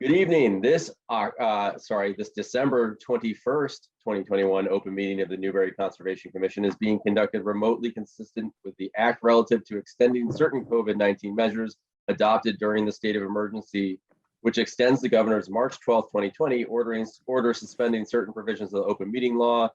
Good evening. This December 21st, 2021 open meeting of the Newbury Conservation Commission is being conducted remotely consistent with the act relative to extending certain COVID-19 measures adopted during the state of emergency, which extends the governor's March 12, 2020 order suspending certain provisions of the open meeting law,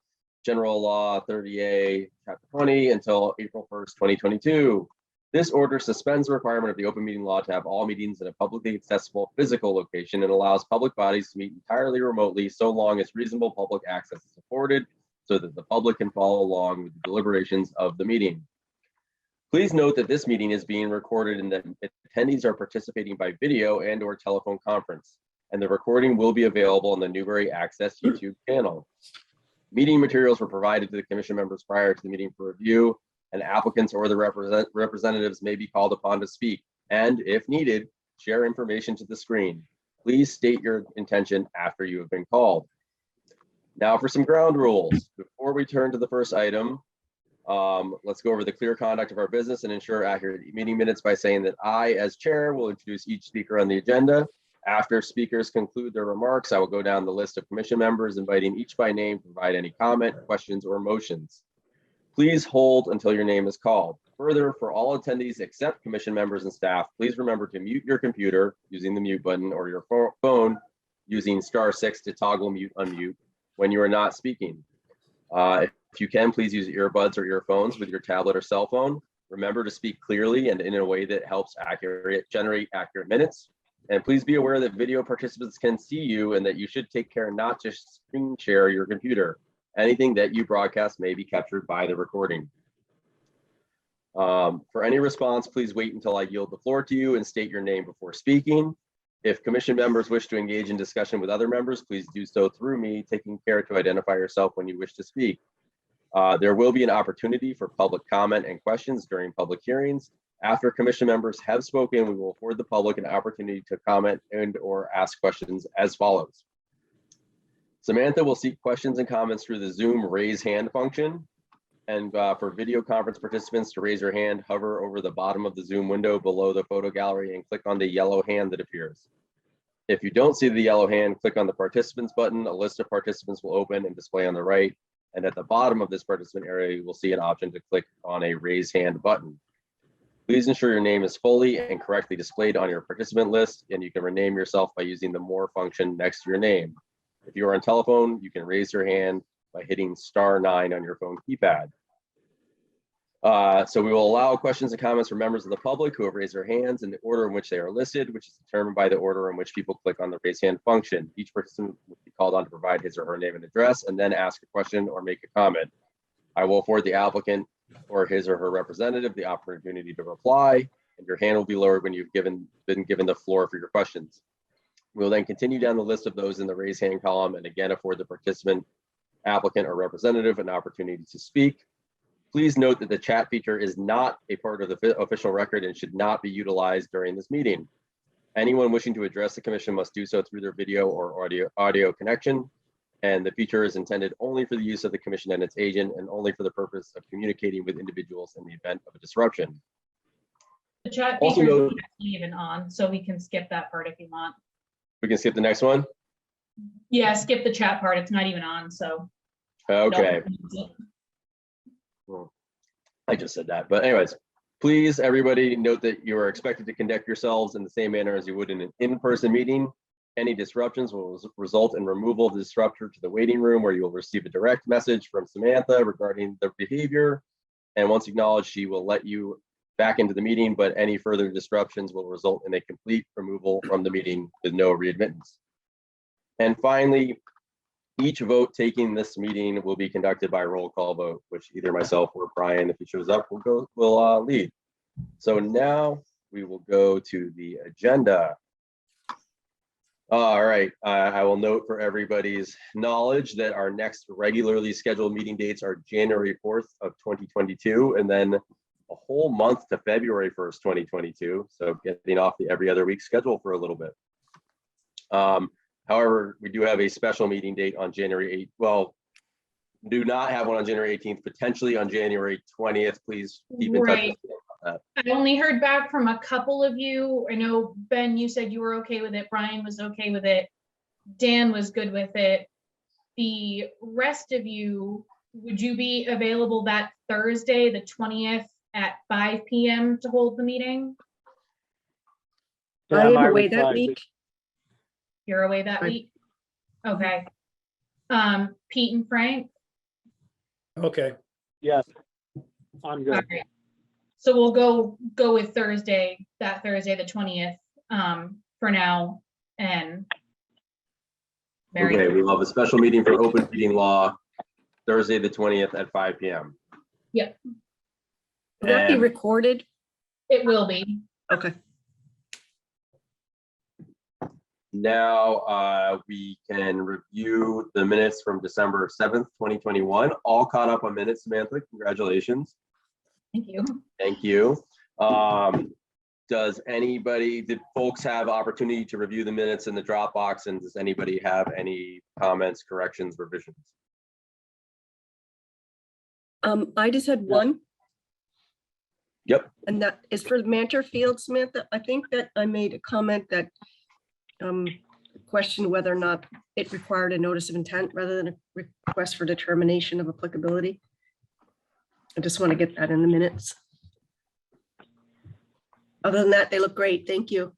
General Law 30A, Chapter 20 until April 1st, 2022. This order suspends the requirement of the open meeting law to have all meetings in a publicly accessible physical location and allows public bodies to meet entirely remotely so long as reasonable public access is afforded so that the public can follow along with the deliberations of the meeting. Please note that this meeting is being recorded and that attendees are participating by video and/or telephone conference, and the recording will be available on the Newbury Access YouTube channel. Meeting materials were provided to the commission members prior to the meeting for review, and applicants or the representatives may be called upon to speak and, if needed, share information to the screen. Please state your intention after you have been called. Now for some ground rules. Before we turn to the first item, let's go over the clear conduct of our business and ensure accurate meeting minutes by saying that I, as chair, will introduce each speaker on the agenda. After speakers conclude their remarks, I will go down the list of commission members, inviting each by name to provide any comment, questions, or motions. Please hold until your name is called. Further, for all attendees except commission members and staff, please remember to mute your computer using the mute button or your phone using *6 to toggle mute unmute when you are not speaking. If you can, please use earbuds or earphones with your tablet or cell phone. Remember to speak clearly and in a way that helps generate accurate minutes. And please be aware that video participants can see you and that you should take care not to screen share your computer. Anything that you broadcast may be captured by the recording. For any response, please wait until I yield the floor to you and state your name before speaking. If commission members wish to engage in discussion with other members, please do so through me, taking care to identify yourself when you wish to speak. There will be an opportunity for public comment and questions during public hearings. After commission members have spoken, we will afford the public an opportunity to comment and/or ask questions as follows. Samantha will seek questions and comments through the Zoom raise hand function. And for video conference participants to raise your hand, hover over the bottom of the Zoom window below the photo gallery and click on the yellow hand that appears. If you don't see the yellow hand, click on the participants button. A list of participants will open and display on the right. And at the bottom of this participant area, you will see an option to click on a raise hand button. Please ensure your name is fully and correctly displayed on your participant list, and you can rename yourself by using the more function next to your name. If you are on telephone, you can raise your hand by hitting *9 on your phone keypad. So we will allow questions and comments from members of the public who have raised their hands in the order in which they are listed, which is determined by the order in which people click on the raise hand function. Each participant will be called on to provide his or her name and address and then ask a question or make a comment. I will afford the applicant or his or her representative the opportunity to reply, and your hand will be lowered when you've been given the floor for your questions. We'll then continue down the list of those in the raise hand column and again afford the participant, applicant, or representative an opportunity to speak. Please note that the chat feature is not a part of the official record and should not be utilized during this meeting. Anyone wishing to address the commission must do so through their video or audio connection, and the feature is intended only for the use of the commission and its agent and only for the purpose of communicating with individuals in the event of a disruption. The chat feature is not even on, so we can skip that part if you want. We can skip the next one? Yeah, skip the chat part. It's not even on, so. Okay. Well, I just said that, but anyways, please, everybody, note that you are expected to conduct yourselves in the same manner as you would in an in-person meeting. Any disruptions will result in removal of the disruptor to the waiting room, where you will receive a direct message from Samantha regarding the behavior. And once acknowledged, she will let you back into the meeting, but any further disruptions will result in a complete removal from the meeting with no readmittance. And finally, each vote taking this meeting will be conducted by roll call vote, which either myself or Brian, if he shows up, will lead. So now we will go to the agenda. All right, I will note for everybody's knowledge that our next regularly scheduled meeting dates are January 4th of 2022, and then a whole month to February 1st, 2022. So getting off the every other week schedule for a little bit. However, we do have a special meeting date on January 8th. Well, do not have one on January 18th, potentially on January 20th. Please keep in touch that. I only heard back from a couple of you. I know, Ben, you said you were okay with it. Brian was okay with it. Dan was good with it. The rest of you, would you be available that Thursday, the 20th at 5 p.m. to hold the meeting? I am I away would that like week. You're away that Fine. week? Okay. Pete and Frank? Okay, Yes, I'm All good. right. So we'll go with Thursday, that Thursday, the 20th, for now, and Mary. Okay, we love a special meeting for open meeting law, Thursday, the 20th at 5 p.m. Yep, Will that be And- recorded? it will be. Okay. Now we can review the minutes from December 7th, 2021. All caught up on minutes, Samantha. Congratulations. Thank you. Thank you. Did folks have opportunity to review the minutes in the Dropbox, and does anybody have any comments, corrections, revisions? I just had one. Yep. And that is for Mantor Field, Samantha. I think that I made a comment that questioned whether or not it required a notice of intent rather than a request for determination of applicability. I just want to get that in the minutes. Other than that, they look great. Thank you.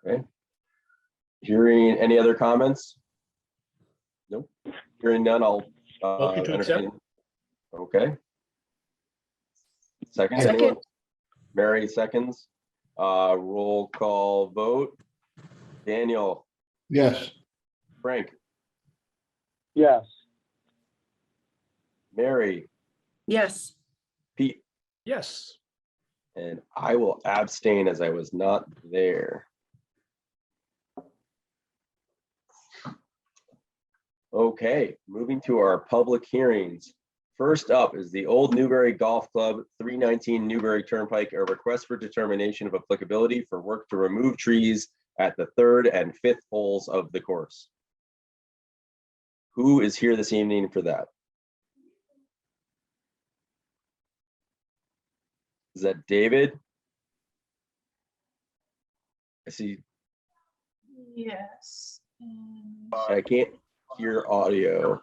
Okay. Hearing any other comments? Nope. Hearing none, I'll Motion to accept. entertain. Okay. Second, Second. anyone? Mary seconds. Roll call vote. Daniel, Yes. Frank, Yes, Mary, Yes. Pete, yes. and I will abstain as I was not there. Okay, moving to our public hearings. First up is the Old Newbury Golf Club, 319 Newbury Turnpike, a request for determination of applicability for work to remove trees at the 3rd and 5th holes of the course. Who is here this evening for that? Is that David? I see, Yes. And I can't hear audio.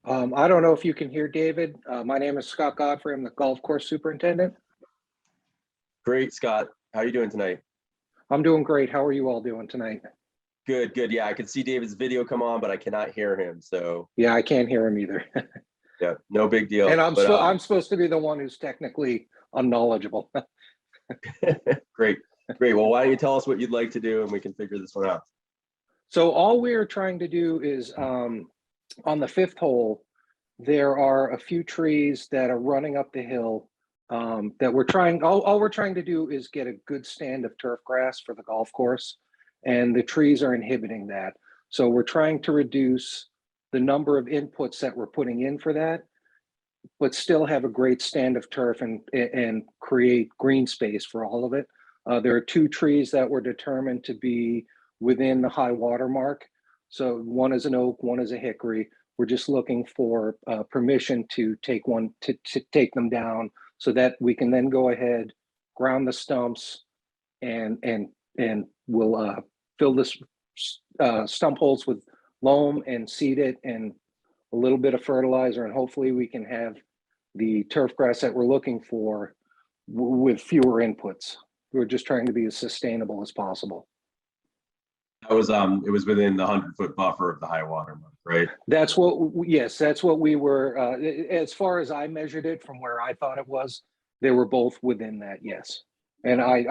Oh, I don't know if you can hear David. My name is Scott Godfrey. I'm the golf course superintendent. great, Scott. How are you doing tonight? I'm doing great. How are you all doing tonight? Good, good. Yeah, I can see David's video come on, but I cannot hear him. So Yeah, I can't hear him either. yeah, no big deal. And I'm But, I'm supposed to be the one who's technically unknowledgeable. great, great. Well, why don't you tell us what you'd like to do and we can figure this one out. So all we're trying to do is on the 5th hole, there are a few trees that are running up the hill that we're trying, all we're trying to do is get a good stand of turf grass for the golf course. And the trees are inhibiting that. So we're trying to reduce the number of inputs that we're putting in for that, but still have a great stand of turf and create green space for all of it. There are 2 trees that were determined to be within the high water mark. So one is an oak, one is a hickory. We're just looking for permission to take take them down so that we can then go ahead, ground the stumps, and we'll fill this stump holes with loam and seed it and a little bit of fertilizer, and hopefully we can have the turf grass that we're looking for with fewer inputs. We're just trying to be as sustainable as possible. That was it was within the 100-foot buffer of the high water mark, right? That's what, yes, that's what we were, as far as I measured it from where I thought it was, they were both within that, yes. And I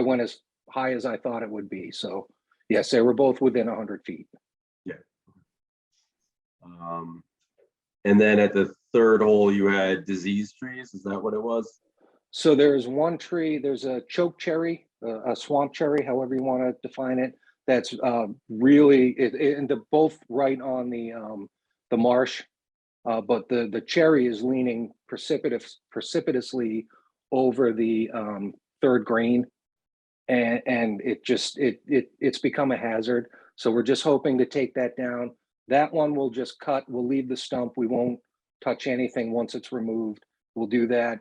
went as high as I thought it would be. So yes, they were both within 100 feet. And then at the 3rd hole, you had disease trees. Is that what it was? So there's one tree, there's a choke cherry, a swamp cherry, however you want to define it. That's really, and they're both right on the marsh, but the cherry is leaning precipitously over the 3rd green. and it's become a hazard. So we're just hoping to take that down. That one we'll just cut. We'll leave the stump. We won't touch anything once it's removed. We'll do that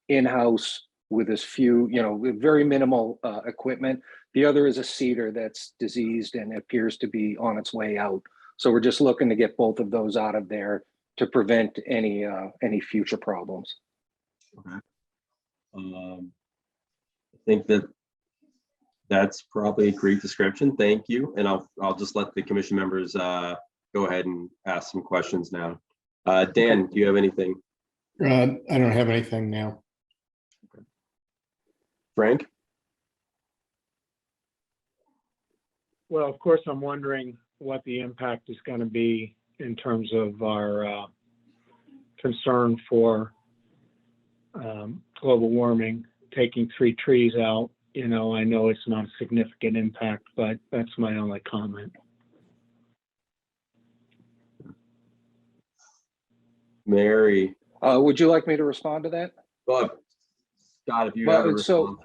in-house with as few, with very minimal equipment. The other is a cedar that's diseased and appears to be on its way out. So we're just looking to get both of those out of there to prevent any future problems. Okay. I think that's probably a great description. Thank you. And I'll just let the commission members go ahead and ask some questions now. Dan, do you have anything? I don't have anything now. Frank? Well, of course, I'm wondering what the impact is going to be in terms of our concern for global warming, taking 3 trees out. I know it's not a significant impact, but that's my only comment. Mary? Would you like me to respond to that? Well, Scott, if you have a response.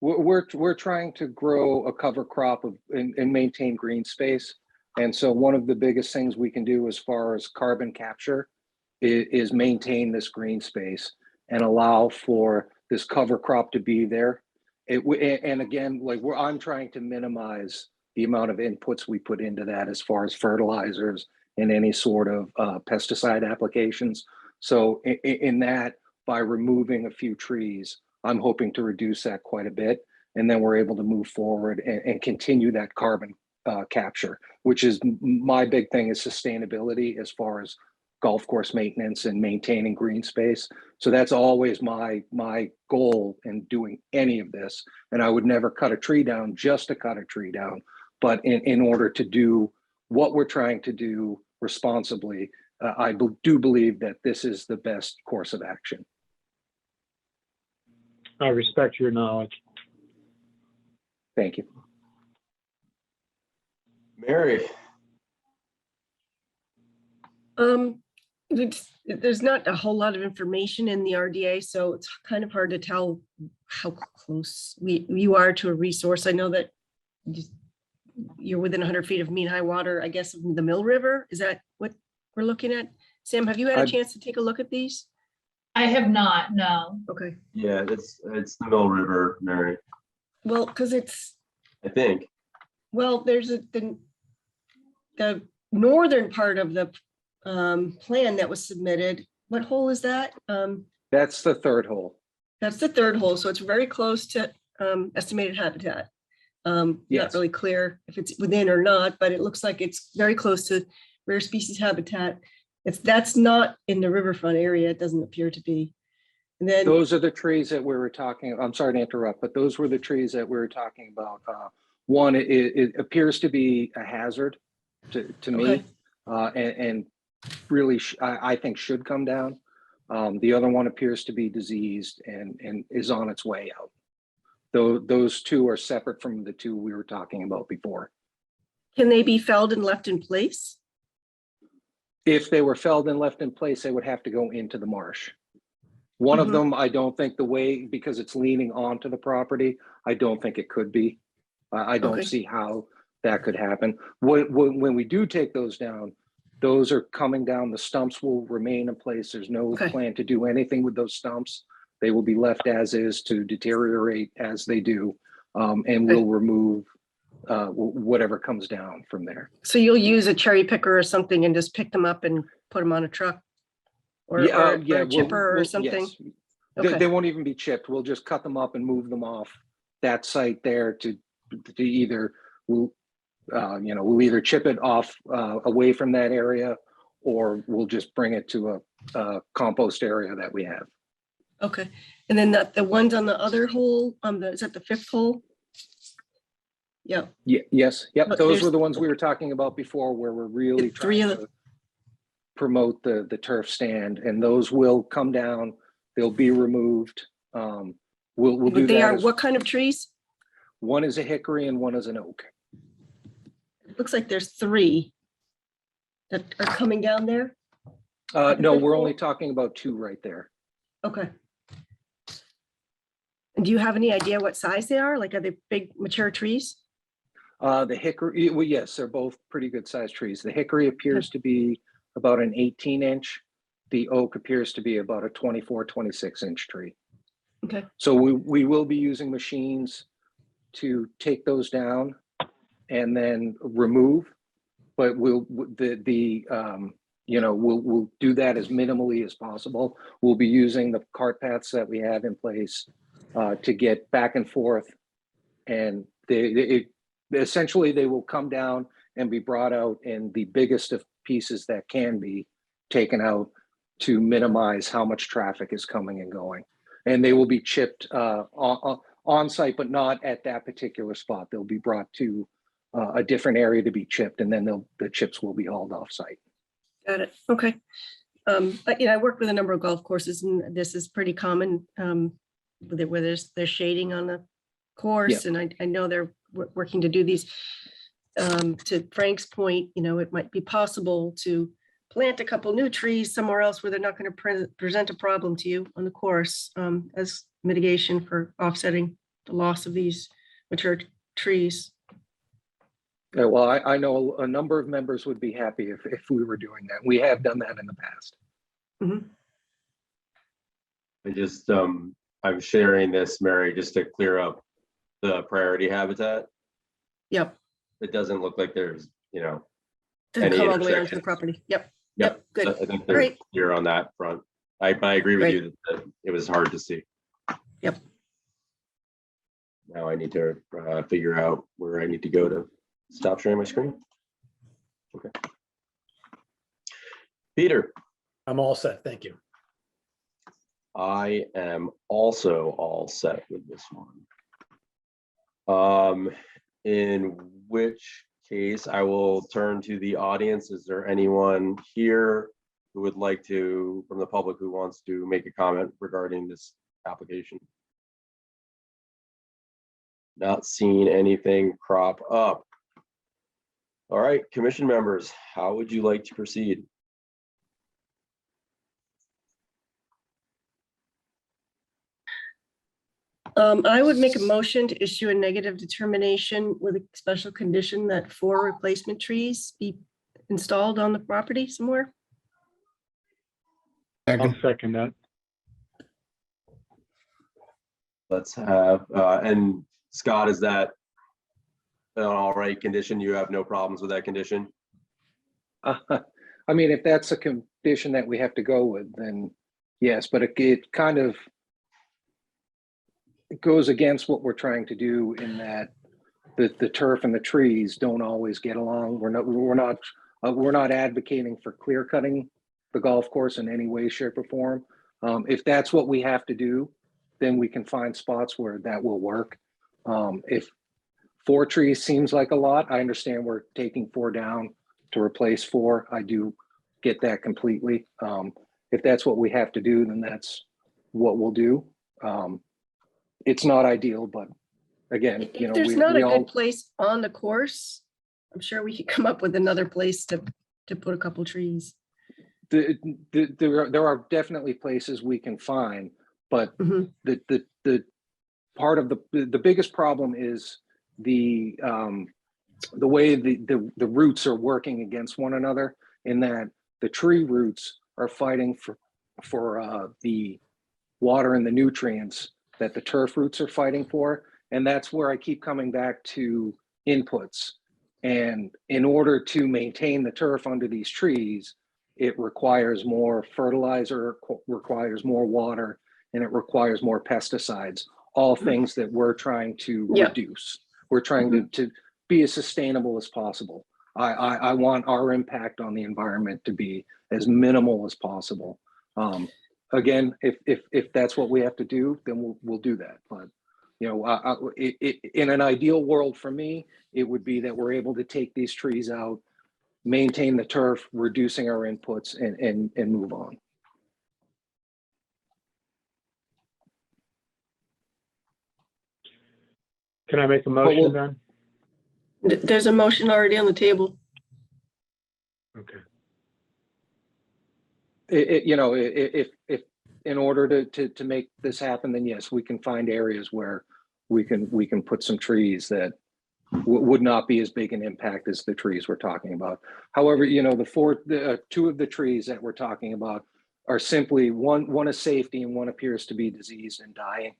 We're trying to grow a cover crop and maintain green space. And so one of the biggest things we can do as far as carbon capture is maintain this green space and allow for this cover crop to be there. And again, I'm trying to minimize the amount of inputs we put into that as far as fertilizers and any sort of pesticide applications. So in that, by removing a few trees, I'm hoping to reduce that quite a bit. And then we're able to move forward and continue that carbon capture, which is my big thing, is sustainability as far as golf course maintenance and maintaining green space. So that's always my goal in doing any of this. And I would never cut a tree down just to cut a tree down. But in order to do what we're trying to do responsibly, I do believe that this is the best course of action. I respect your knowledge. Thank you. Mary? There's not a whole lot of information in the RDA, so it's kind of hard to tell how close you are to a resource. I know that you're within 100 feet of mean high water, I guess, of the Mill River. Is that what we're looking at? Sam, have you had a chance to take a look at these? I have not, no. Okay. Yeah, it's the Mill River, Mary. Well, because it's, I think. well, there's the northern part of the plan that was submitted. What hole is that? That's the third hole. That's the third hole, so it's very close to estimated habitat. Not Yes. really clear if it's within or not, but it looks like it's very close to rare species habitat. That's not in the riverfront area. It doesn't appear to be. And then Those are the trees that we were talking. I'm sorry to interrupt, but those were the trees that we were talking about. One, it appears to be a hazard to me, and really, I think should come down. The other one appears to be diseased and is on its way out. Those two are separate from the two we were talking about before. can they be felled and left in place? If they were felled and left in place, they would have to go into the marsh. One of them, I don't think because it's leaning onto the property, I don't think it could be. I don't see how that could happen. When we do take those down, those are coming down. The stumps will remain in place. There's no plan to do anything with those stumps. They will be left as is to deteriorate as they do, and we'll remove whatever comes down from there. So you'll use a cherry picker or something and just pick them up and put them on a truck? Or a chipper or something? Yes. They won't even be chipped. We'll just cut them up and move them off that site there to either we'll either chip it off away from that area, or we'll just bring it to a compost area that we have. Okay, and then the ones on the other hole, is that the fifth hole? Yeah. Yes. Yep. But Those were the ones we were talking about before, where we're really trying to promote the turf stand, and those will come down. They'll be removed. We'll do that. What kind of trees? One is a hickory and one is an oak. It looks like there's 3 that are coming down there. No, we're only talking about 2 right there. Okay. And do you have any idea what size they are? Like, are they big mature trees? The hickory, well, yes, they're both pretty good sized trees. The hickory appears to be about an 18-inch. The oak appears to be about a 24, 26-inch tree. Okay. So we will be using machines to take those down and then remove, but we'll we'll do that as minimally as possible. We'll be using the cart paths that we have in place to get back and forth, and essentially they will come down and be brought out in the biggest of pieces that can be taken out to minimize how much traffic is coming and going. And they will be chipped on site, but not at that particular spot. They'll be brought to a different area to be chipped, and then the chips will be hauled off site. Got it. Okay. But I work with a number of golf courses, and this is pretty common, where there's shading on the course, and I know they're working to do these. To Frank's point, it might be possible to plant a couple new trees somewhere else where they're not going to present a problem to you on the course, as mitigation for offsetting the loss of these mature trees. Yeah, well, I know a number of members would be happy if we were doing that. We have done that in the past. I just, I'm sharing this, Mary, just to clear up the priority habitat. Yep. It doesn't look like there's, Doesn't Any come all the way onto the intersections. property. Yep. Yep. Good. I think they're Great. clear on that front. I agree with Great. you that it was hard to see. Yep. Now I need to figure out where I need to go to stop sharing my screen. Okay. Peter, I'm all set. Thank you. I am also all set with this one. In which case I will turn to the audience. Is there anyone here who would like to, from the public, who wants to make a comment regarding this application? Not seeing anything crop up. All right, commission members, how would you like to proceed? I would make a motion to issue a negative determination with a special condition that 4 replacement trees be installed on the property somewhere. I'll Second. second that. Let's have, and Scott, is that an all right condition? You have no problems with that condition? I mean, if that's a condition that we have to go with, then yes, but it kind of it goes against what we're trying to do in that the turf and the trees don't always get along. We're not advocating for clear cutting the golf course in any way, shape, or form. If that's what we have to do, then we can find spots where that will work. If 4 trees seems like a lot, I understand we're taking 4 down to replace 4. I do get that completely. If that's what we have to do, then that's what we'll do. It's not ideal, but again, If there's not we a all, good place on the course, I'm sure we could come up with another place to put a couple trees. there are definitely places we can find, but Mhm. the part of the biggest problem is the way the roots are working against one another, in that the tree roots are fighting for the water and the nutrients that the turf roots are fighting for. And that's where I keep coming back to inputs. And in order to maintain the turf under these trees, it requires more fertilizer, requires more water, and it requires more pesticides, all things that we're trying to reduce. We're trying to be as sustainable as possible. I want our impact on the environment to be as minimal as possible. Again, if that's what we have to do, then we'll do that. But in an ideal world for me, it would be that we're able to take these trees out, maintain the turf, reducing our inputs, and move on. Can I make a motion then? There's a motion already on the table. Okay. If in order to make this happen, then yes, we can find areas where we can put some trees that would not be as big an impact as the trees we're talking about. However, you know, two of the trees that we're talking about are simply one is safety and one appears to be diseased and dying.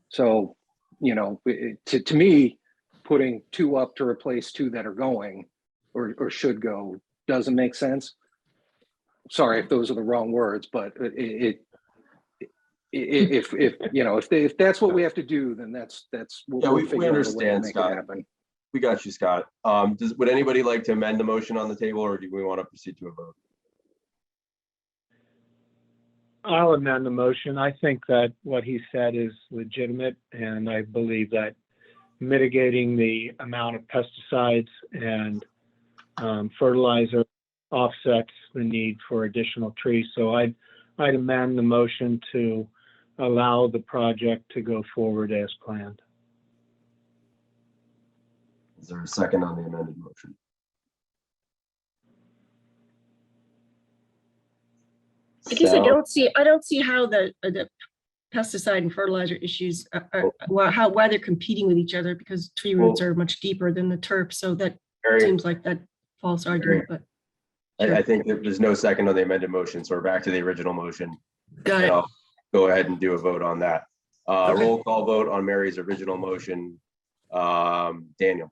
So, you know, to me, putting two up to replace two that are going or should go doesn't make sense. Sorry if those are the wrong words, but if you know, if that's what we have to do, then that's Yeah, we'll we figure out a way to understand, make it Scott. happen. We got you, Scott. Would anybody like to amend the motion on the table, or do we want to proceed to a vote? I'll amend the motion. I think that what he said is legitimate, and I believe that mitigating the amount of pesticides and fertilizer offsets the need for additional trees. So I'd amend the motion to allow the project to go forward as planned. Is there a second on the amended motion? I guess Sal? I don't see how the pesticide and fertilizer issues why they're competing with each other, because tree roots are much deeper than the turf. So that Mary, seems like that false argument, but sure. I think that there's no second on the amended motion, so we're back to the original motion. Got And it. I'll go ahead and do a vote on that. Okay. Roll call vote on Mary's original motion. Daniel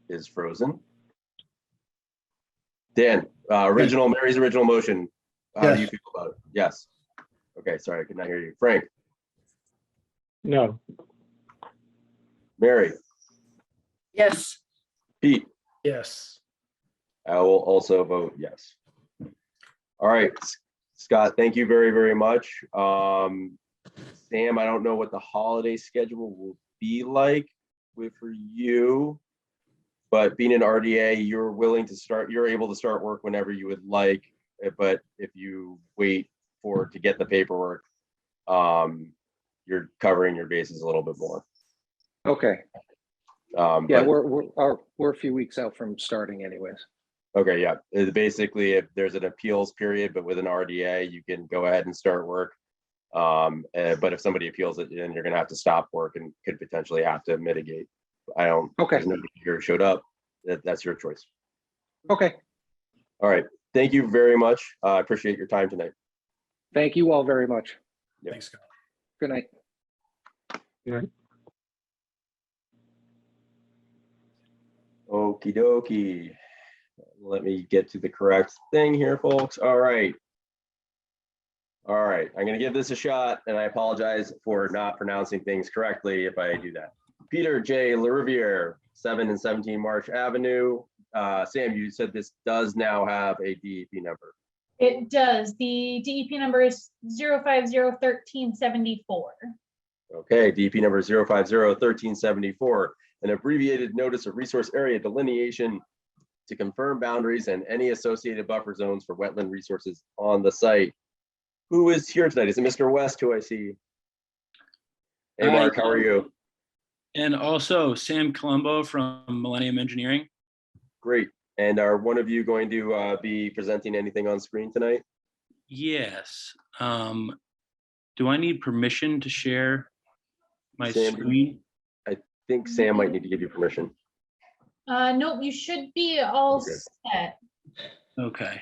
is frozen. Dan, Mary's original motion. How do you feel about it? Yes. Okay, sorry, I could not hear you. Frank, No. Mary, Yes. Pete. Yes. I will also vote yes. All right, Scott, thank you very, very much. Sam, I don't know what the holiday schedule will be like for you, but being an RDA, you're able to start work whenever you would like. But if you wait to get the paperwork, you're covering your bases a little bit more. Okay. Yeah, we're a few weeks out from starting anyways. Okay, yeah. Basically, if there's an appeals period, but with an RDA, you can go ahead and start work. But if somebody appeals it, then you're going to have to stop work and could potentially have to mitigate. Okay. There's nobody here who showed up. That's your choice. Okay. All right. Thank you very much. I appreciate your time tonight. Thank you all very much. Yep. Thanks, Scott. Good night. Okie dokie. Let me get to the correct thing here, folks. All right. All right. I'm going to give this a shot, and I apologize for not pronouncing things correctly if I do that. Peter J. LaRiviere, 7 and 17 March Avenue. Sam, you said this does now have a DEP number. It does. The DEP number is 0501374. Okay, DEP number 0501374, an abbreviated notice of resource area delineation to confirm boundaries and any associated buffer zones for wetland resources on the site. Who is here tonight? Is it Mr. West, who I see? Hey, Mark, how are you? And also Sam Colombo from Millennium Engineering. Great. And are one of you going to be presenting anything on screen tonight? Yes. Do I need permission to share my Sam, screen? I think Sam might need to give you permission. Nope, you should be all Okay. set. Okay.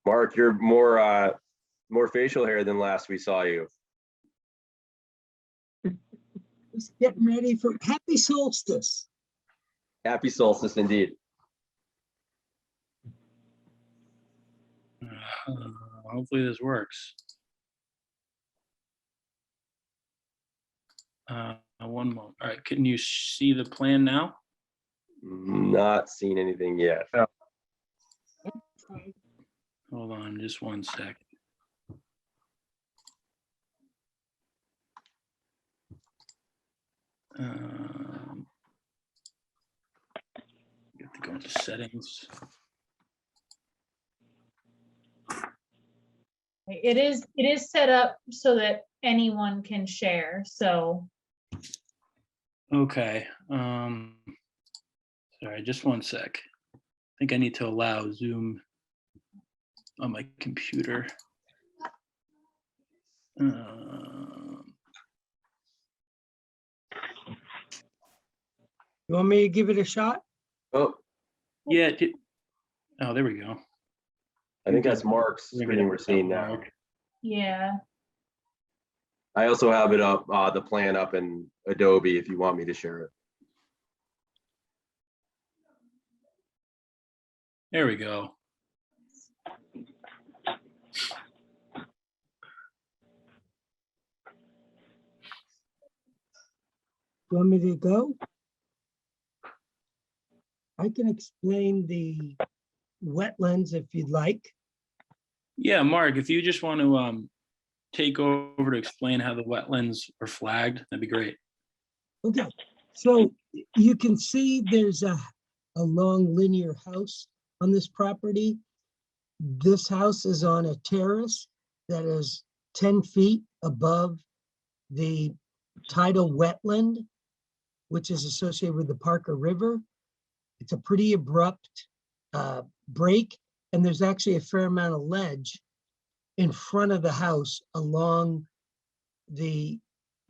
Mark, you're more facial hair than last we saw you. Just getting ready for happy solstice. Happy solstice indeed. Hopefully this works. One moment. All right, can you see the plan now? Not seen anything yet. Hold on just one sec. You have to go into settings. It is set up so that anyone can share. So Okay. Sorry, just one sec. I think I need to allow Zoom on my computer. You want me to give it a shot? Oh, Yeah. Oh, there we go. I think that's Mark's screen we're seeing now. Yeah. I also have it up, the plan up in Adobe if you want me to share it. There we go. You want me to go? I can explain the wetlands if you'd like. Yeah, Mark, if you just want to take over to explain how the wetlands are flagged, that'd be great. Okay, so you can see there's a long linear house on this property. This house is on a terrace that is 10 feet above the tidal wetland, which is associated with the Parker River. It's a pretty abrupt break, and there's actually a fair amount of ledge in front of the house along the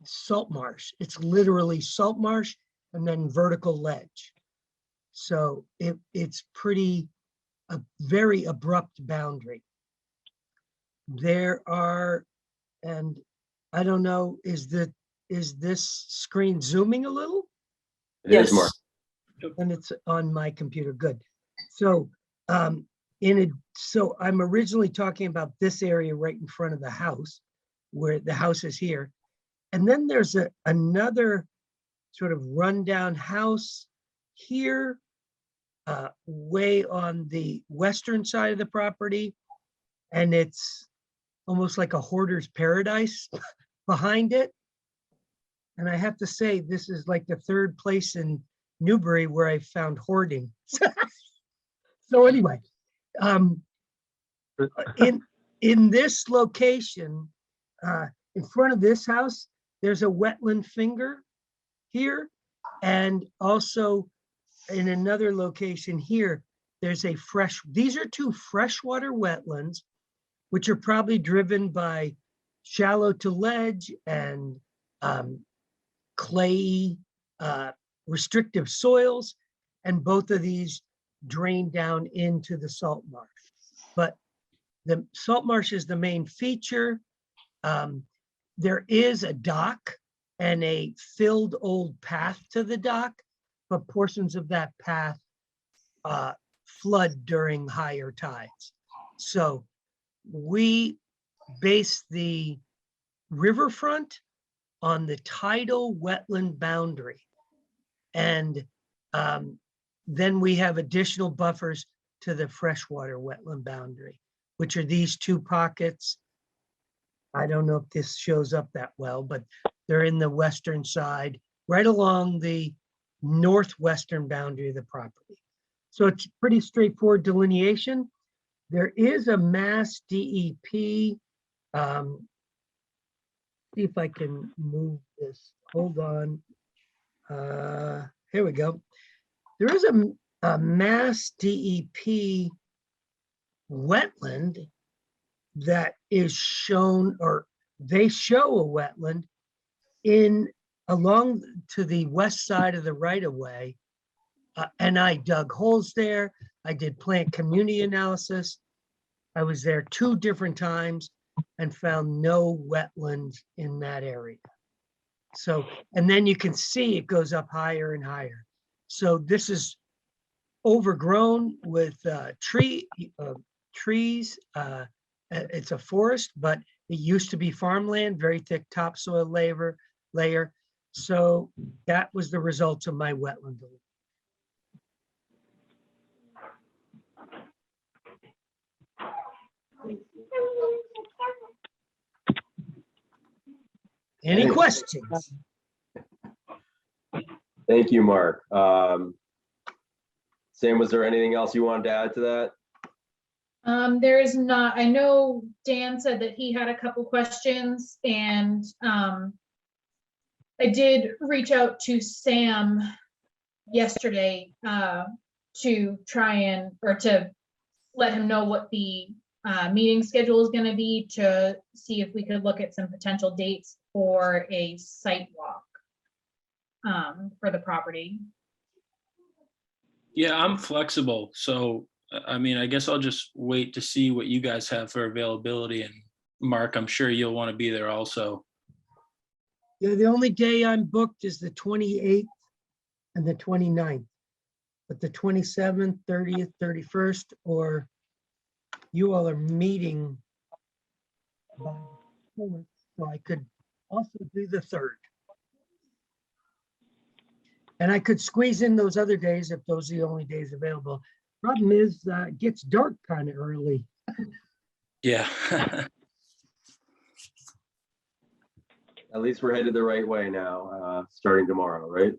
salt marsh. It's literally salt marsh and then vertical ledge. So it's pretty, a very abrupt boundary. There are, and I don't know, is this screen zooming a little? It is, Mark. And it's on my computer, good. So so I'm originally talking about this area right in front of the house, where the house is here. And then there's another sort of rundown house here, way on the western side of the property. And it's almost like a hoarder's paradise behind it. And I have to say, this is like the third place in Newbury where I found hoarding. So anyway, in this location, in front of this house, there's a wetland finger here. And also in another location here, there's these are two freshwater wetlands, which are probably driven by shallow to ledge and clay restrictive soils. And both of these drain down into the salt marsh. But the salt marsh is the main feature. There is a dock and a filled old path to the dock, but portions of that path flood during higher tides. So we base the riverfront on the tidal wetland boundary. And then we have additional buffers to the freshwater wetland boundary, which are these two pockets. I don't know if this shows up that well, but they're in the western side, right along the northwestern boundary of the property. So it's pretty straightforward delineation. There is a Mass DEP. See if I can move this. Hold on. Here we go. There is a Mass DEP wetland that is shown, or they show a wetland along to the west side of the right-of-way. And I dug holes there. I did plant community analysis. I was there 2 different times and found no wetlands in that area. So, and then you can see it goes up higher and higher. So this is overgrown with trees. It's a forest, but it used to be farmland, very thick topsoil layer. So that was the result of my wetland. Any questions? Thank you, Mark. Sam, was there anything else you wanted to add to that? There is not. I know Dan said that he had a couple questions, and I did reach out to Sam yesterday to try and, or to let him know what the meeting schedule is going to be to see if we could look at some potential dates for a site walk for the property. Yeah, I'm flexible. So, I mean, I guess I'll just wait to see what you guys have for availability. And Mark, I'm sure you'll want to be there also. Yeah, the only day I'm booked is the 28th and the 29th. But the 27th, 30th, 31st, or you all are meeting by the 4th, so I could also do the 3rd. And I could squeeze in those other days if those are the only days available. Problem is, it gets dark kind of early. Yeah. At least we're headed the right way now, starting tomorrow, right?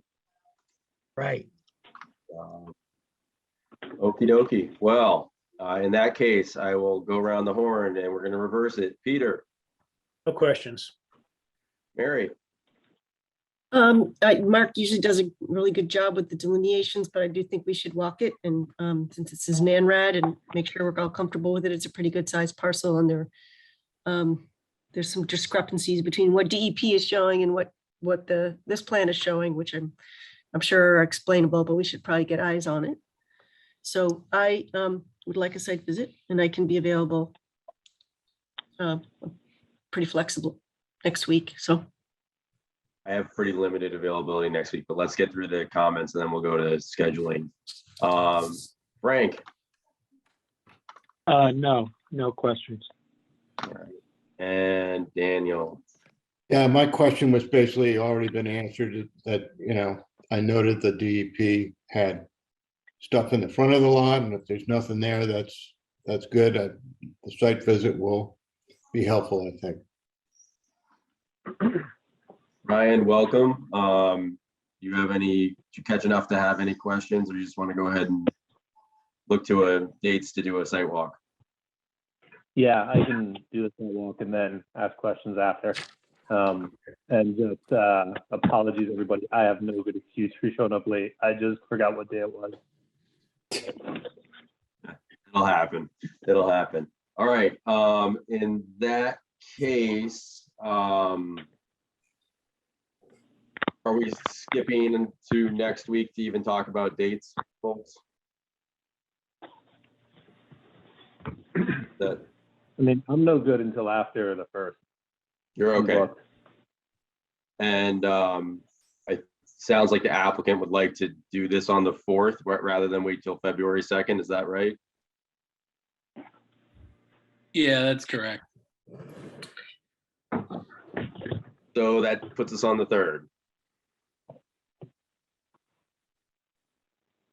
Right. Okie dokie. Well, in that case, I will go around the horn and we're going to reverse it. Peter, No questions. Mary, Mark usually does a really good job with the delineations, but I do think we should walk it. And since it's his NANRAD and make sure we're all comfortable with it, it's a pretty good sized parcel and there's some discrepancies between what DEP is showing and what this plan is showing, which I'm sure are explainable, but we should probably get eyes on it. So I would like a site visit and I can be available pretty flexible next week. So I have pretty limited availability next week, but let's get through the comments and then we'll go to scheduling. Frank. No questions. All right. And Daniel. Yeah, my question was basically already been answered, that, I noted the DEP had stuff in the front of the lot, and if there's nothing there, that's good. The site visit will be helpful, I think. Ryan, welcome. Did you catch enough to have any questions, or you just want to go ahead and look to dates to do a site walk? Yeah, I can do the site walk and then ask questions after. And just apologies, everybody. I have no good excuse for showing up late. I just forgot what day it was. It'll happen. It'll happen. All right. In that case, are we skipping into next week to even talk about dates, folks? I mean, I'm no good until after the 1st. You're okay. And it sounds like the applicant would like to do this on the 4th rather than wait till February 2nd. Is that right? Yeah, that's correct. So that puts us on the 3rd.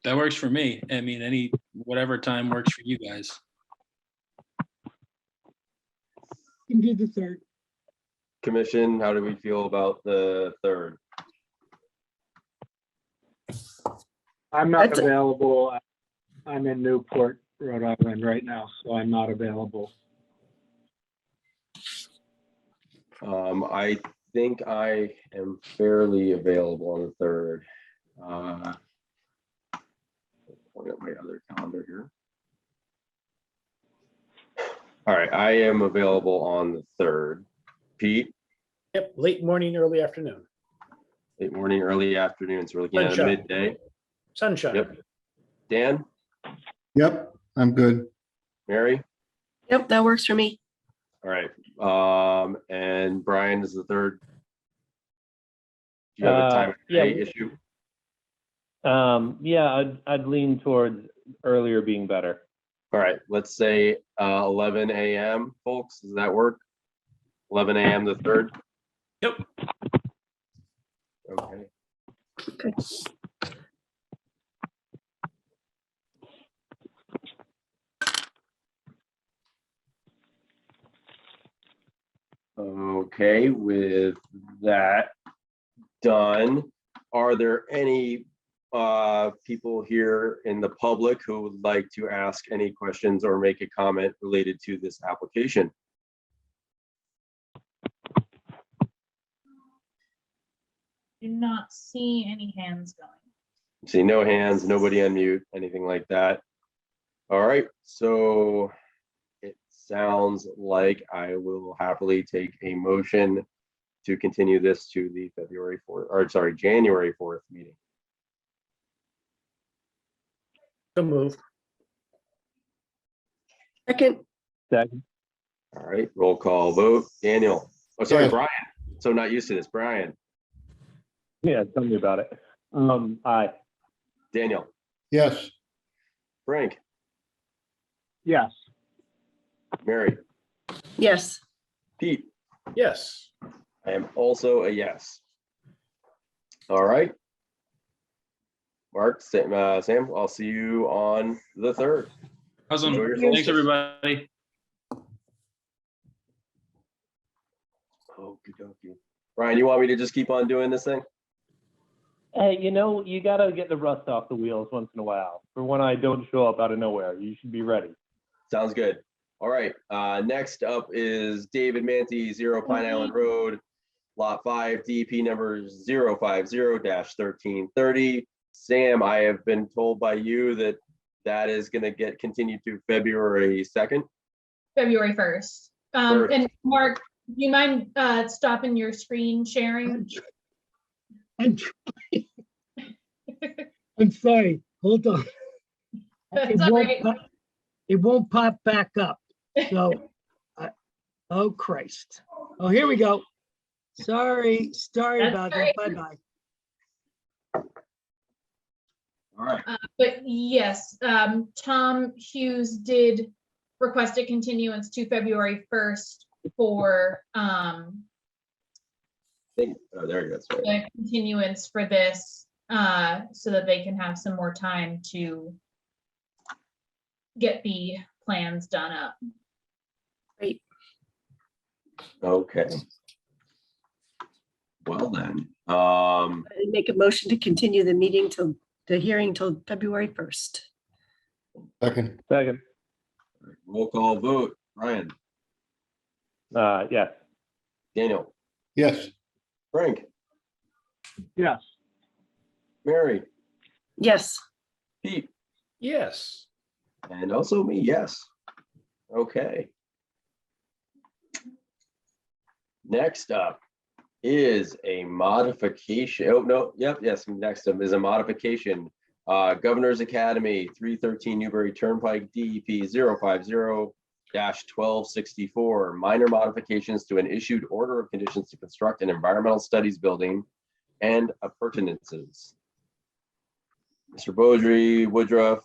That works for me. I mean, whatever time works for you guys. Can do the 3rd. Commission, how do we feel about the 3rd? I'm not available. I'm in Newport, Rhode Island right now, so I'm not available. I think I am fairly available on the 3rd. Point at my other calendar here. All right, I am available on the 3rd. Pete? Yep, late morning, early afternoon. Late morning, early afternoon. So we're looking at a Sunshine. midday. Sunshine. Yep. Dan? Yep, I'm good. Mary? yep, that works for me. All right. And Brian is the 3rd. Do you have a time of day issue? Yeah, I'd lean towards earlier being better. All right, let's say 11 a.m., folks. Does that work? 11 a.m. the 3rd? Yep. Okay. Okay. Okay, with that done, are there any people here in the public who would like to ask any questions or make a comment related to this application? Do not see any hands going. See no hands, nobody unmute, anything like that. All right, so it sounds like I will happily take a motion to continue this to the January 4th meeting. So moved. Second, Second. All right, roll call vote. Daniel. Oh, sorry, Yes. Brian. So not used to this. Brian. Yeah, tell me about it. Aye. Daniel. Yes, Frank. Yes. Mary. yes. Pete. Yes. I am also a yes. All right. Mark, Sam, I'll see you on the 3rd. Awesome. Enjoy your Thanks, solstice. everybody. Okie dokie. Brian, you want me to just keep on doing this thing? Hey, you gotta get the rust off the wheels once in a while. For when I don't show up out of nowhere, you should be ready. Sounds good. All right. Next up is David Manty, 0 Pine Island Road, Lot 5, DEP number 050-1330. Sam, I have been told by you that that is going to get continued to February 2nd. February 1st. And Mark, do you mind stopping your screen sharing? I'm trying. I'm sorry, hold on. That's all right. It won't pop back up, so, oh Christ. Oh, here we go. Sorry That's about all that, right. bye-bye. All right. But yes, Tom Hughes did request a continuance to February 1st for Oh, there you go. That's right. the continuance for this, so that they can have some more time to get the plans done up. Okay. Well then, I make a motion to continue the meeting till the hearing till February 1st. second, Second. roll call vote. Ryan, Yes. Daniel, yes, Frank, Yes. Mary, Yes, Pete, Yes. and also me, yes. Okay. Next up is a modification. Oh, no, yep, yes, next up is a modification. Governor's Academy, 313 Newbury Turnpike, DEP 050-1264, minor modifications to an issued order of conditions to construct an environmental studies building and appurtenances. Mr. Beaudry, Woodruff,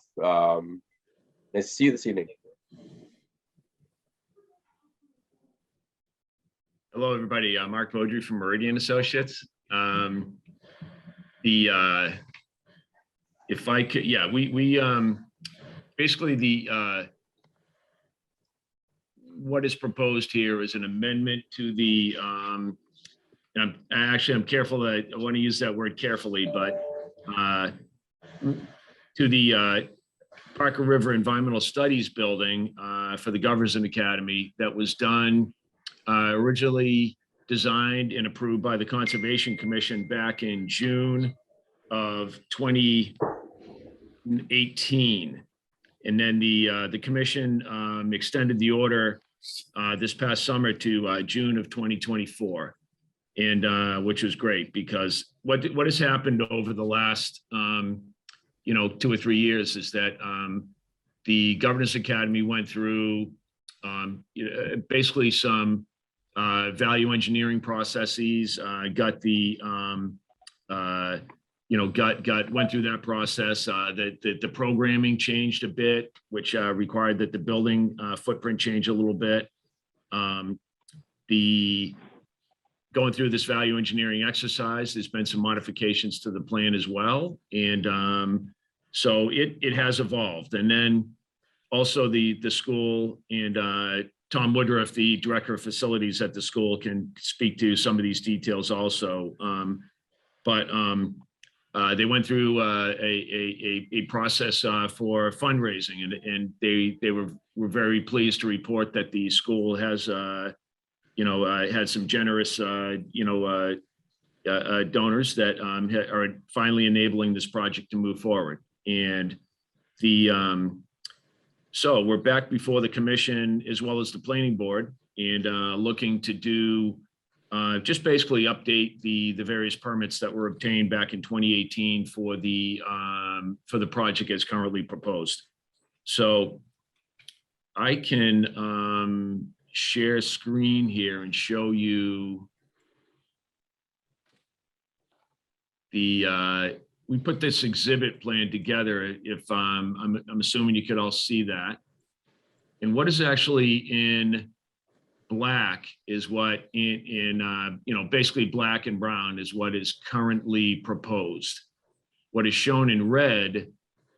nice to see you this evening. Hello, everybody. Mark Beaudry from Meridian Associates. If I could, yeah, we basically what is proposed here is an amendment to the, and I'm careful that I want to use that word carefully, but to the Parker River Environmental Studies Building for the Governor's Academy that was done originally designed and approved by the Conservation Commission back in June of 2018. And then the commission extended the order this past summer to June of 2024. And which was great because what has happened over the last 2 or 3 years is that the Governor's Academy went through basically some value engineering processes, went through that process. The programming changed a bit, which required that the building footprint change a little bit. Going through this value engineering exercise, there's been some modifications to the plan as well. And so it has evolved. And then also the school and Tom Woodruff, the director of facilities at the school, can speak to some of these details also. But they went through a process for fundraising, and they were very pleased to report that the school has had some generous donors that are finally enabling this project to move forward. And So we're back before the commission as well as the planning board and looking to do just basically update the various permits that were obtained back in 2018 for the project as currently proposed. So I can share screen here and show you we put this exhibit plan together. If I'm assuming you could all see that. And what is actually in black is what basically black and brown is what is currently proposed. What is shown in red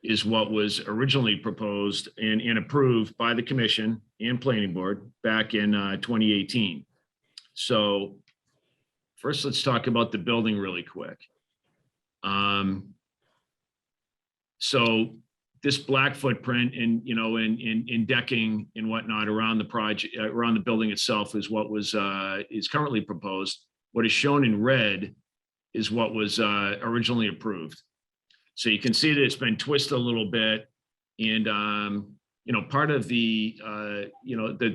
is what was originally proposed and approved by the commission and planning board back in 2018. So first, let's talk about the building really quick. So this black footprint and, in decking and whatnot around the project, around the building itself is what was, is currently proposed. What is shown in red is what was originally approved. So you can see that it's been twisted a little bit. And, part of the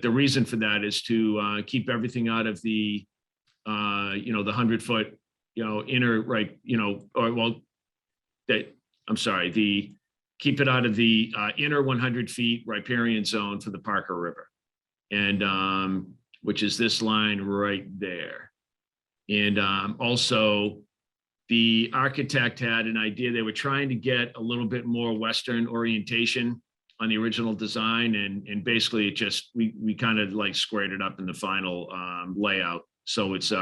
reason for that is to keep everything out of the, the 100-foot, inner, right, keep it out of the inner 100 feet riparian zone for the Parker River. And which is this line right there. And also the architect had an idea. They were trying to get a little bit more Western orientation on the original design. And basically it just, we kind of like squared it up in the final layout. So it's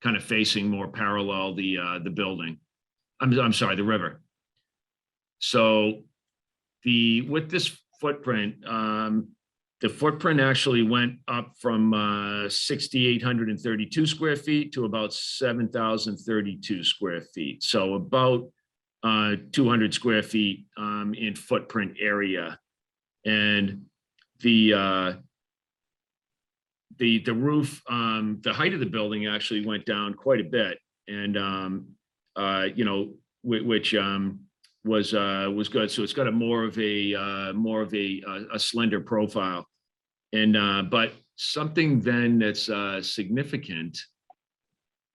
kind of facing more parallel the building. I'm sorry, the river. So with this footprint, the footprint actually went up from 6,832 square feet to about 7,032 square feet. So about 200 square feet in footprint area. And the roof, the height of the building actually went down quite a bit. And, which was good. So it's got a more of a slender profile. And but something then that's significant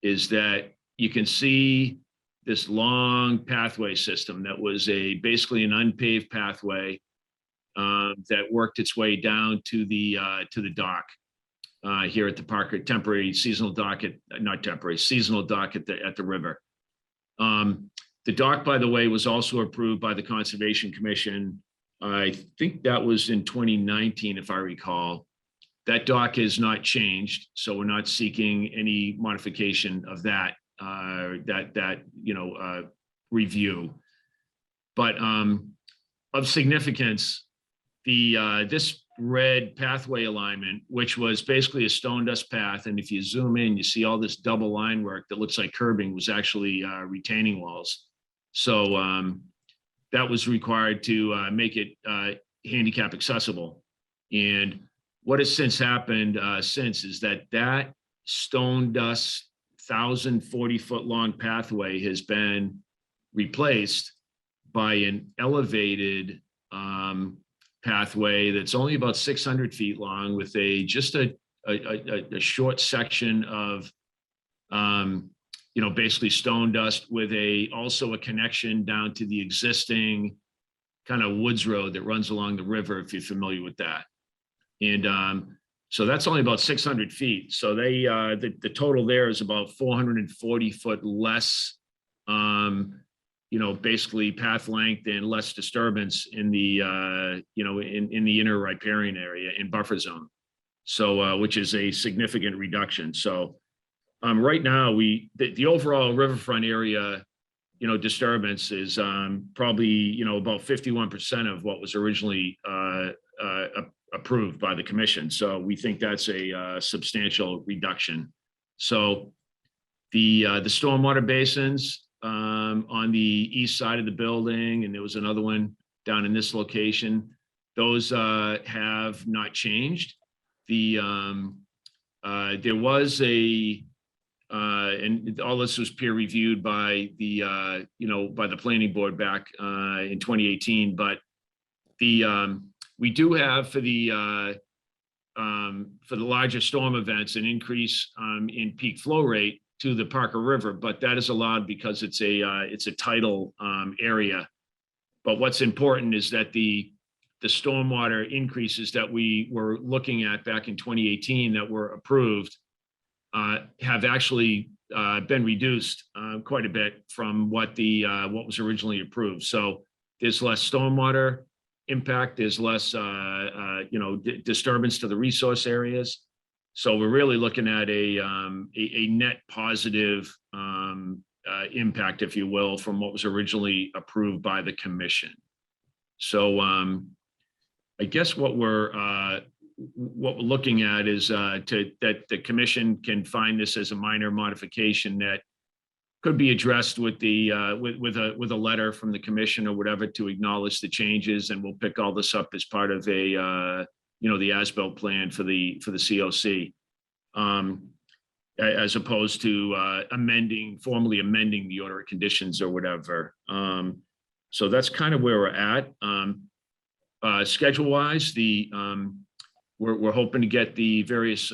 is that you can see this long pathway system that was basically an unpaved pathway that worked its way down to the dock here at the Parker temporary seasonal dock seasonal dock at the river. The dock, by the way, was also approved by the Conservation Commission. I think that was in 2019, if I recall. That dock has not changed, so we're not seeking any modification of that review. But of significance, this red pathway alignment, which was basically a stone dust path, and if you zoom in, you see all this double line work that looks like curbing, was actually retaining walls. So that was required to make it handicap accessible. And what has since happened is that stone dust 1,040-foot long pathway has been replaced by an elevated pathway that's only about 600 feet long with just a short section of basically stone dust with also a connection down to the existing kind of woods road that runs along the river, if you're familiar with that. And so that's only about 600 feet. So the total there is about 440 foot less, basically path length and less disturbance in the, in the inner riparian area in buffer zone. So, which is a significant reduction. So right now the overall riverfront area, disturbance is probably, about 51% of what was originally approved by the commission. So we think that's a substantial reduction. So the stormwater basins on the east side of the building, and there was another one down in this location, those have not changed. There was and all this was peer reviewed by the by the planning board back in 2018, but We do have for the larger storm events, an increase in peak flow rate to the Parker River, but that is allowed because it's a tidal area. But what's important is that the stormwater increases that we were looking at back in 2018 that were approved have actually been reduced quite a bit from what was originally approved. So there's less stormwater impact, there's less disturbance to the resource areas. So we're really looking at a net positive impact, if you will, from what was originally approved by the commission. So I guess what we're looking at is that the commission can find this as a minor modification that could be addressed with with a letter from the commission or whatever to acknowledge the changes, and we'll pick all this up as part of the as-built plan for the COC, as opposed to formally amending the order of conditions or whatever. So that's kind of where we're at. Schedule-wise, we're hoping to get the various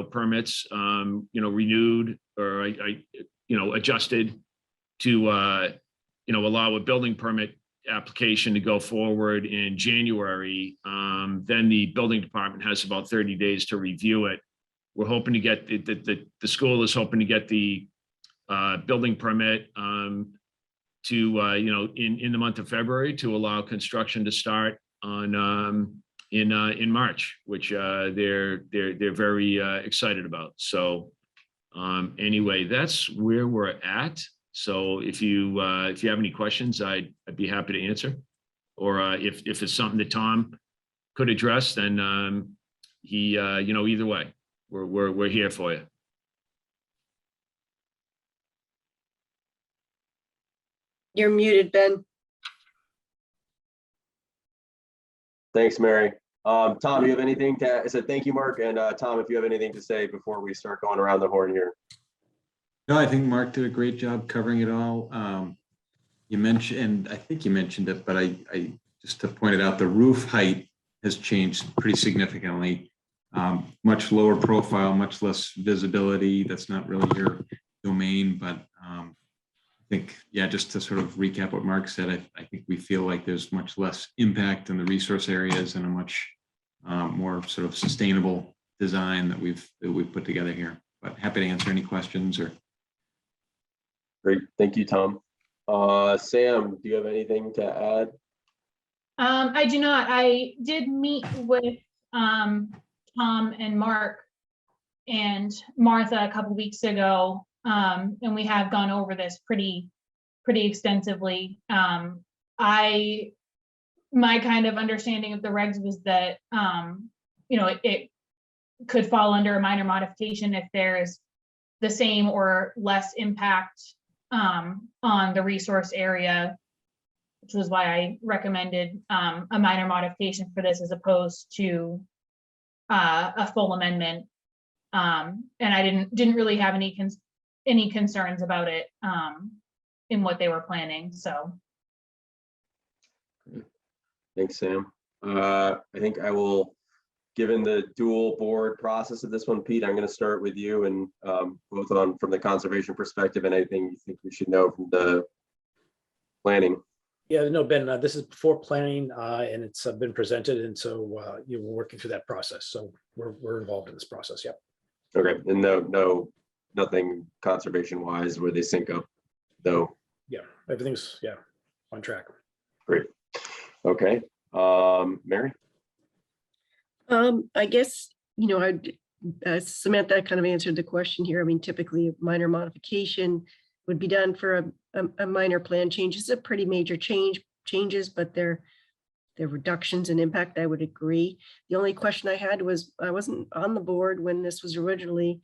permits renewed or adjusted to allow a building permit application to go forward in January. Then the building department has about 30 days to review it. We're hoping to get the school is hoping to get the building permit in the month of February to allow construction to start on in March, which they're very excited about. So anyway, that's where we're at. So if you have any questions, I'd be happy to answer. Or if it's something that Tom could address, then either way, we're here for you. You're muted, Ben. Thanks, Mary. Tom, do you have anything to say? Thank you, Mark. And Tom, if you have anything to say before we start going around the horn here. No, I think Mark did a great job covering it all. You mentioned, I think you mentioned it, but I just to point it out, the roof height has changed pretty significantly. Much lower profile, much less visibility. That's not really your domain, but I think, yeah, just to sort of recap what Mark said, I think we feel like there's much less impact in the resource areas and a much more sort of sustainable design that we've put together here. But happy to answer any questions or. Great, thank you, Tom. Sam, do you have anything to add? I do not. I did meet with Tom and Mark and Martha a couple weeks ago, and we have gone over this pretty extensively. My kind of understanding of the regs was that it could fall under a minor modification if there's the same or less impact on the resource area, which was why I recommended a minor modification for this as opposed to a full amendment. And I didn't really have any concerns about it in what they were planning. So. Thanks, Sam. I think I will, given the dual board process of this one, Pete, I'm going to start with you and both from the conservation perspective and anything you think we should know from the planning. Yeah, no, Ben, this is before planning and it's been presented. And so we're working through that process. So we're involved in this process. Yep. Okay. And nothing conservation wise where they sync up though. Yeah, everything's on track. Great. Okay. Mary. I guess, Samantha kind of answered the question here. I mean, typically a minor modification would be done for a minor plan change. It's a pretty major changes, but they're reductions in impact. I would agree. The only question I had was, I wasn't on the board when this was originally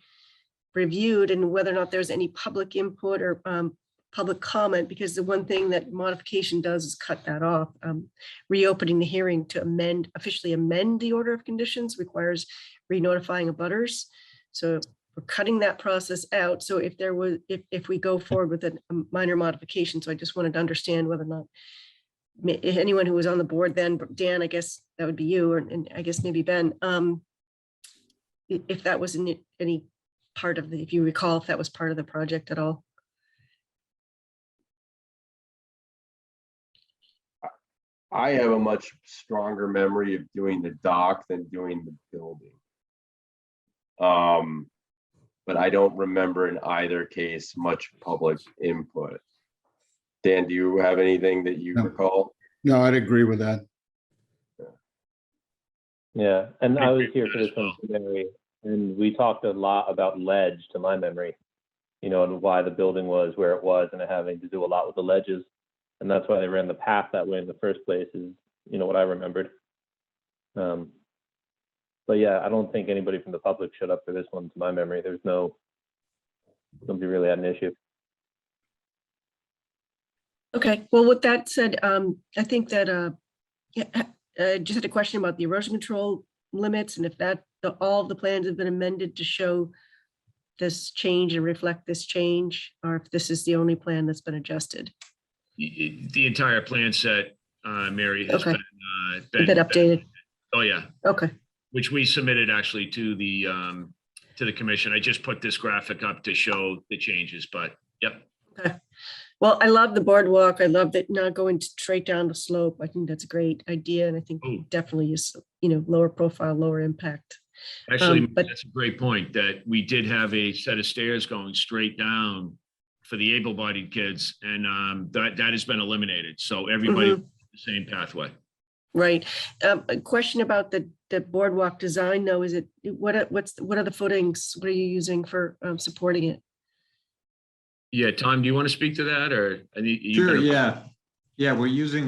reviewed and whether or not there's any public input or public comment, because the one thing that modification does is cut that off. Reopening the hearing to officially amend the order of conditions requires re-notifying abutters. So we're cutting that process out. So if we go forward with a minor modification, so I just wanted to understand whether or not anyone who was on the board then, but Dan, I guess that would be you, and I guess maybe Ben, if that was any part of the, if you recall, if that was part of the project at all. I have a much stronger memory of doing the dock than doing the building. But I don't remember in either case much public input. Dan, do you have anything that you No. recall? No, I'd agree with that. Yeah, and I was here for as this one, Mary, and we talked a lot about ledge, to my memory, you know, and why the building was where it was, and it having to do a lot with the ledges, and that's why they ran the path that way in the first place. Is, you know, what I remembered. But yeah, I don't think anybody from the public showed up for this one, to my memory. There's nobody really had an issue. Okay, well, with that said, I think that, I just had a question about the erosion control limits, and if that, all of the plans have been amended to show this change and reflect this change, or if this is the only plan that's been adjusted. The entire plan set, Mary, has Okay. been Been updated. Oh, yeah, Okay, which we submitted actually to the commission. I just put this graphic up to show the changes, but yep. okay. Well, I love the boardwalk. I love that not going straight down the slope. I think that's a great idea, and I think Oh. definitely is, you know, lower profile, lower impact. Actually, But- that's a great point, that we did have a set of stairs going straight down for the able-bodied kids, and that has been eliminated. So everybody Mhm. the same pathway. Right. A question about the boardwalk design, though, is it, what are the footings? What are you using for supporting it? Yeah, Tom, do you want to speak to that, or? Sure, yeah. Yeah, we're using,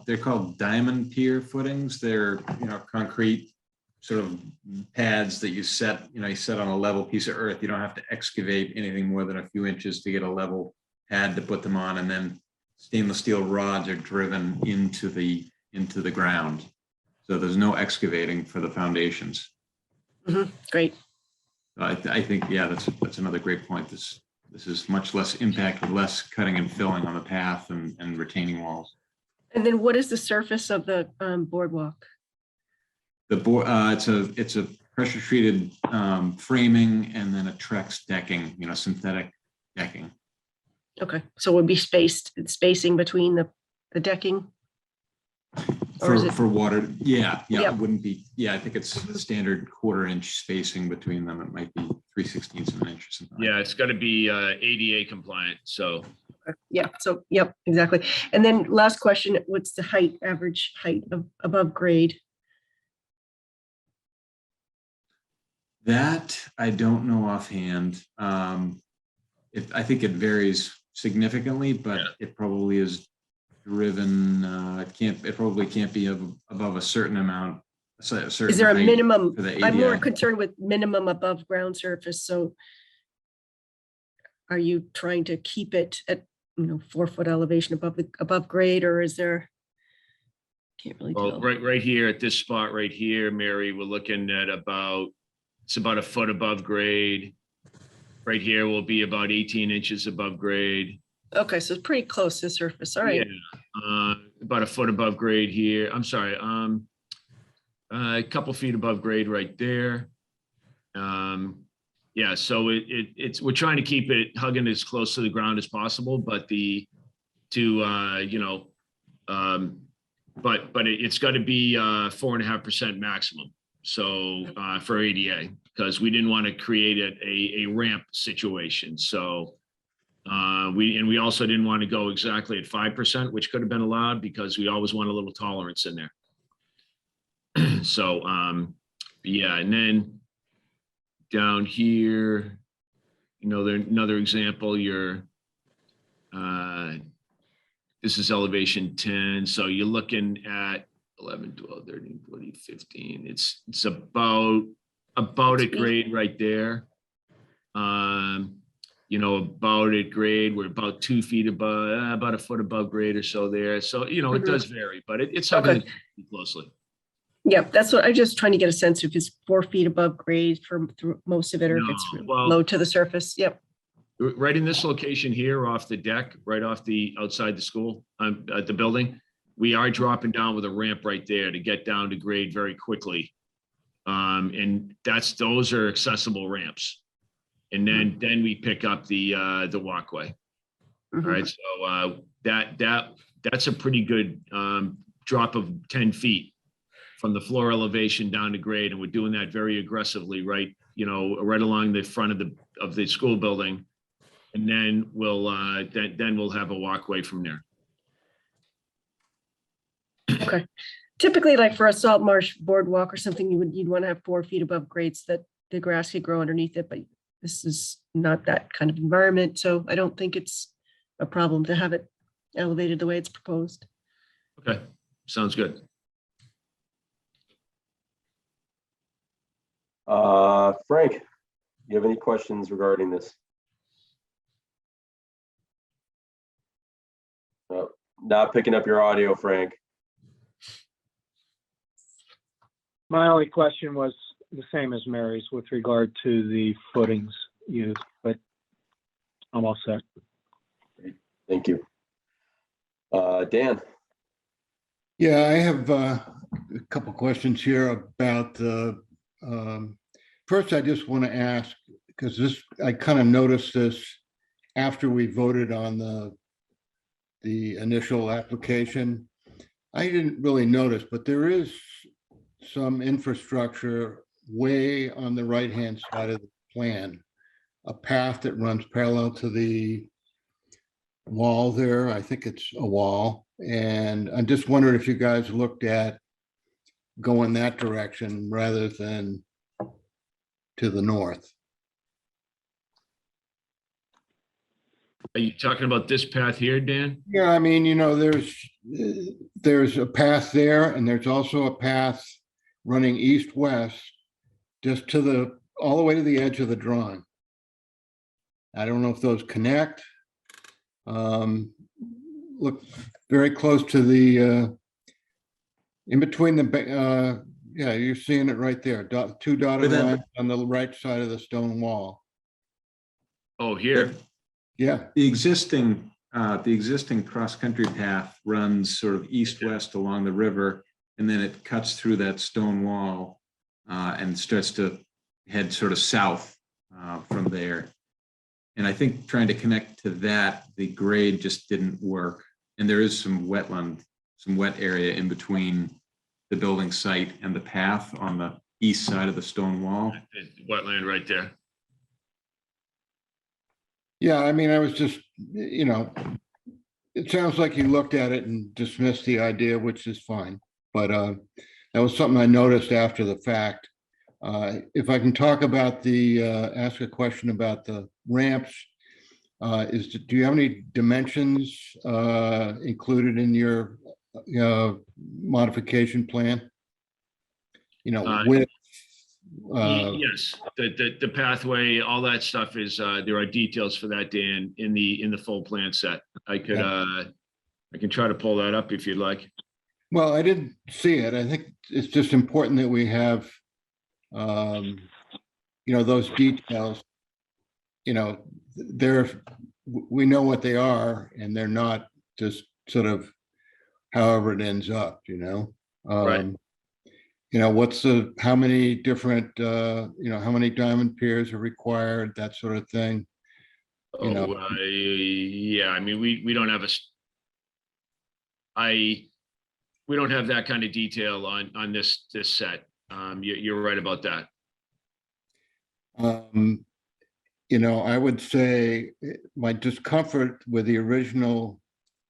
they're called diamond pier footings. They're, you know, concrete sort of pads that you set on a level piece of earth. You don't have to excavate anything more than a few inches to get a level pad to put them on, and then stainless steel rods are driven into the ground. So there's no excavating for the foundations. Great. I think, yeah, that's another great point. This is much less impact with less cutting and filling on the path and retaining walls. And then what is the surface of the boardwalk? The board, it's a pressure treated framing and then a Trex decking, you know, synthetic decking. Okay, so it would be spacing between the decking? Or is it- For water, yeah, Yep. it wouldn't be, yeah, I think it's standard 1/4 inch spacing between them. It might be 3/16 of an inch or something. Yeah, it's got to be ADA compliant, so. Yeah, so, yep, exactly. And then last question, what's the average height of above grade? That I don't know offhand. I think it varies significantly, but it probably is driven. It probably can't be above a certain amount. Is there a minimum? for the I'm more ADA? concerned with minimum above ground surface, so are you trying to keep it at, you know, 4-foot elevation above grade, or is there? Can't really Well, tell. right here at this spot right here, Mary, we're looking at it's about a foot above grade. Right here will be about 18 inches above grade. Okay, so it's pretty close to surface, all right. Yeah, about a foot above grade here. I'm sorry, a couple feet above grade right there. Yeah, so we're trying to keep it hugging as close to the ground as possible, but it's got to be 4.5% maximum. So for ADA, because we didn't want to create a ramp situation. So we also didn't want to go exactly at 5%, which could have been allowed because we always want a little tolerance in there. So yeah, and then down here, you know, another example, this is elevation 10. So you're looking at 11, 12, 13, 14, 15. It's about at grade right there. You know, about at grade, we're about 2 feet above, about a foot above grade or so there. So, you know, it does vary, but it's hugging closely. Yeah, that's what I'm just trying to get a sense if it's 4 feet above grade for most of it, or if it's No, well- low to the surface. Yep. Right in this location here off the deck, right off the outside the school, at the building, we are dropping down with a ramp right there to get down to grade very quickly. And those are accessible ramps. And then we pick up the walkway. All right, so that's a pretty good drop of 10 feet from the floor elevation down to grade, and we're doing that very aggressively, right? Right along the front of the school building, and then we'll have a walkway from there. Okay. Typically, like for a salt marsh boardwalk or something, you'd want to have 4 feet above grades that the grass could grow underneath it, but this is not that kind of environment, so I don't think it's a problem to have it elevated the way it's proposed. Okay, sounds good. Frank, you have any questions regarding this? Not picking up your audio, Frank. My only question was the same as Mary's with regard to the footings used, but I'm all set. Thank you. Dan? Yeah, I have a couple questions here about first, I just want to ask, because I kind of noticed this after we voted on the initial application. I didn't really notice, but there is some infrastructure way on the right-hand side of the plan, a path that runs parallel to the wall there. I think it's a wall. And I just wondered if you guys looked at going that direction rather than to the north. Are you talking about this path here, Dan? Yeah, I mean, there's a path there, and there's also a path running east-west, just all the way to the edge of the drawing. I don't know if those connect. Look very close to the, in between the, yeah, you're seeing it right there. Two dotted lines on the right side of the stone wall. Oh, here. Yeah. The existing cross-country path runs sort of east-west along the river, and then it cuts through that stone wall and starts to head sort of south from there. And I think trying to connect to that, the grade just didn't work. And there is some wet area in between the building site and the path on the east side of the stone wall. Wetland right there. Yeah, I mean, I was just, it sounds like you looked at it and dismissed the idea, which is fine. But that was something I noticed after the fact. If I can talk about ask a question about the ramps, do you have any dimensions included in your modification plan? Width. Yes, the pathway, all that stuff is, there are details for that, Dan, in the full plan set. I can try to pull that up if you'd like. Well, I didn't see it. I think it's just important that we have, those details. We know what they are, and they're not just sort of however it ends up. Right. How many different, how many diamond piers are required, that sort of thing. Yeah, I mean, we don't have we don't have that kind of detail on this set. You're right about that. I would say my discomfort with the original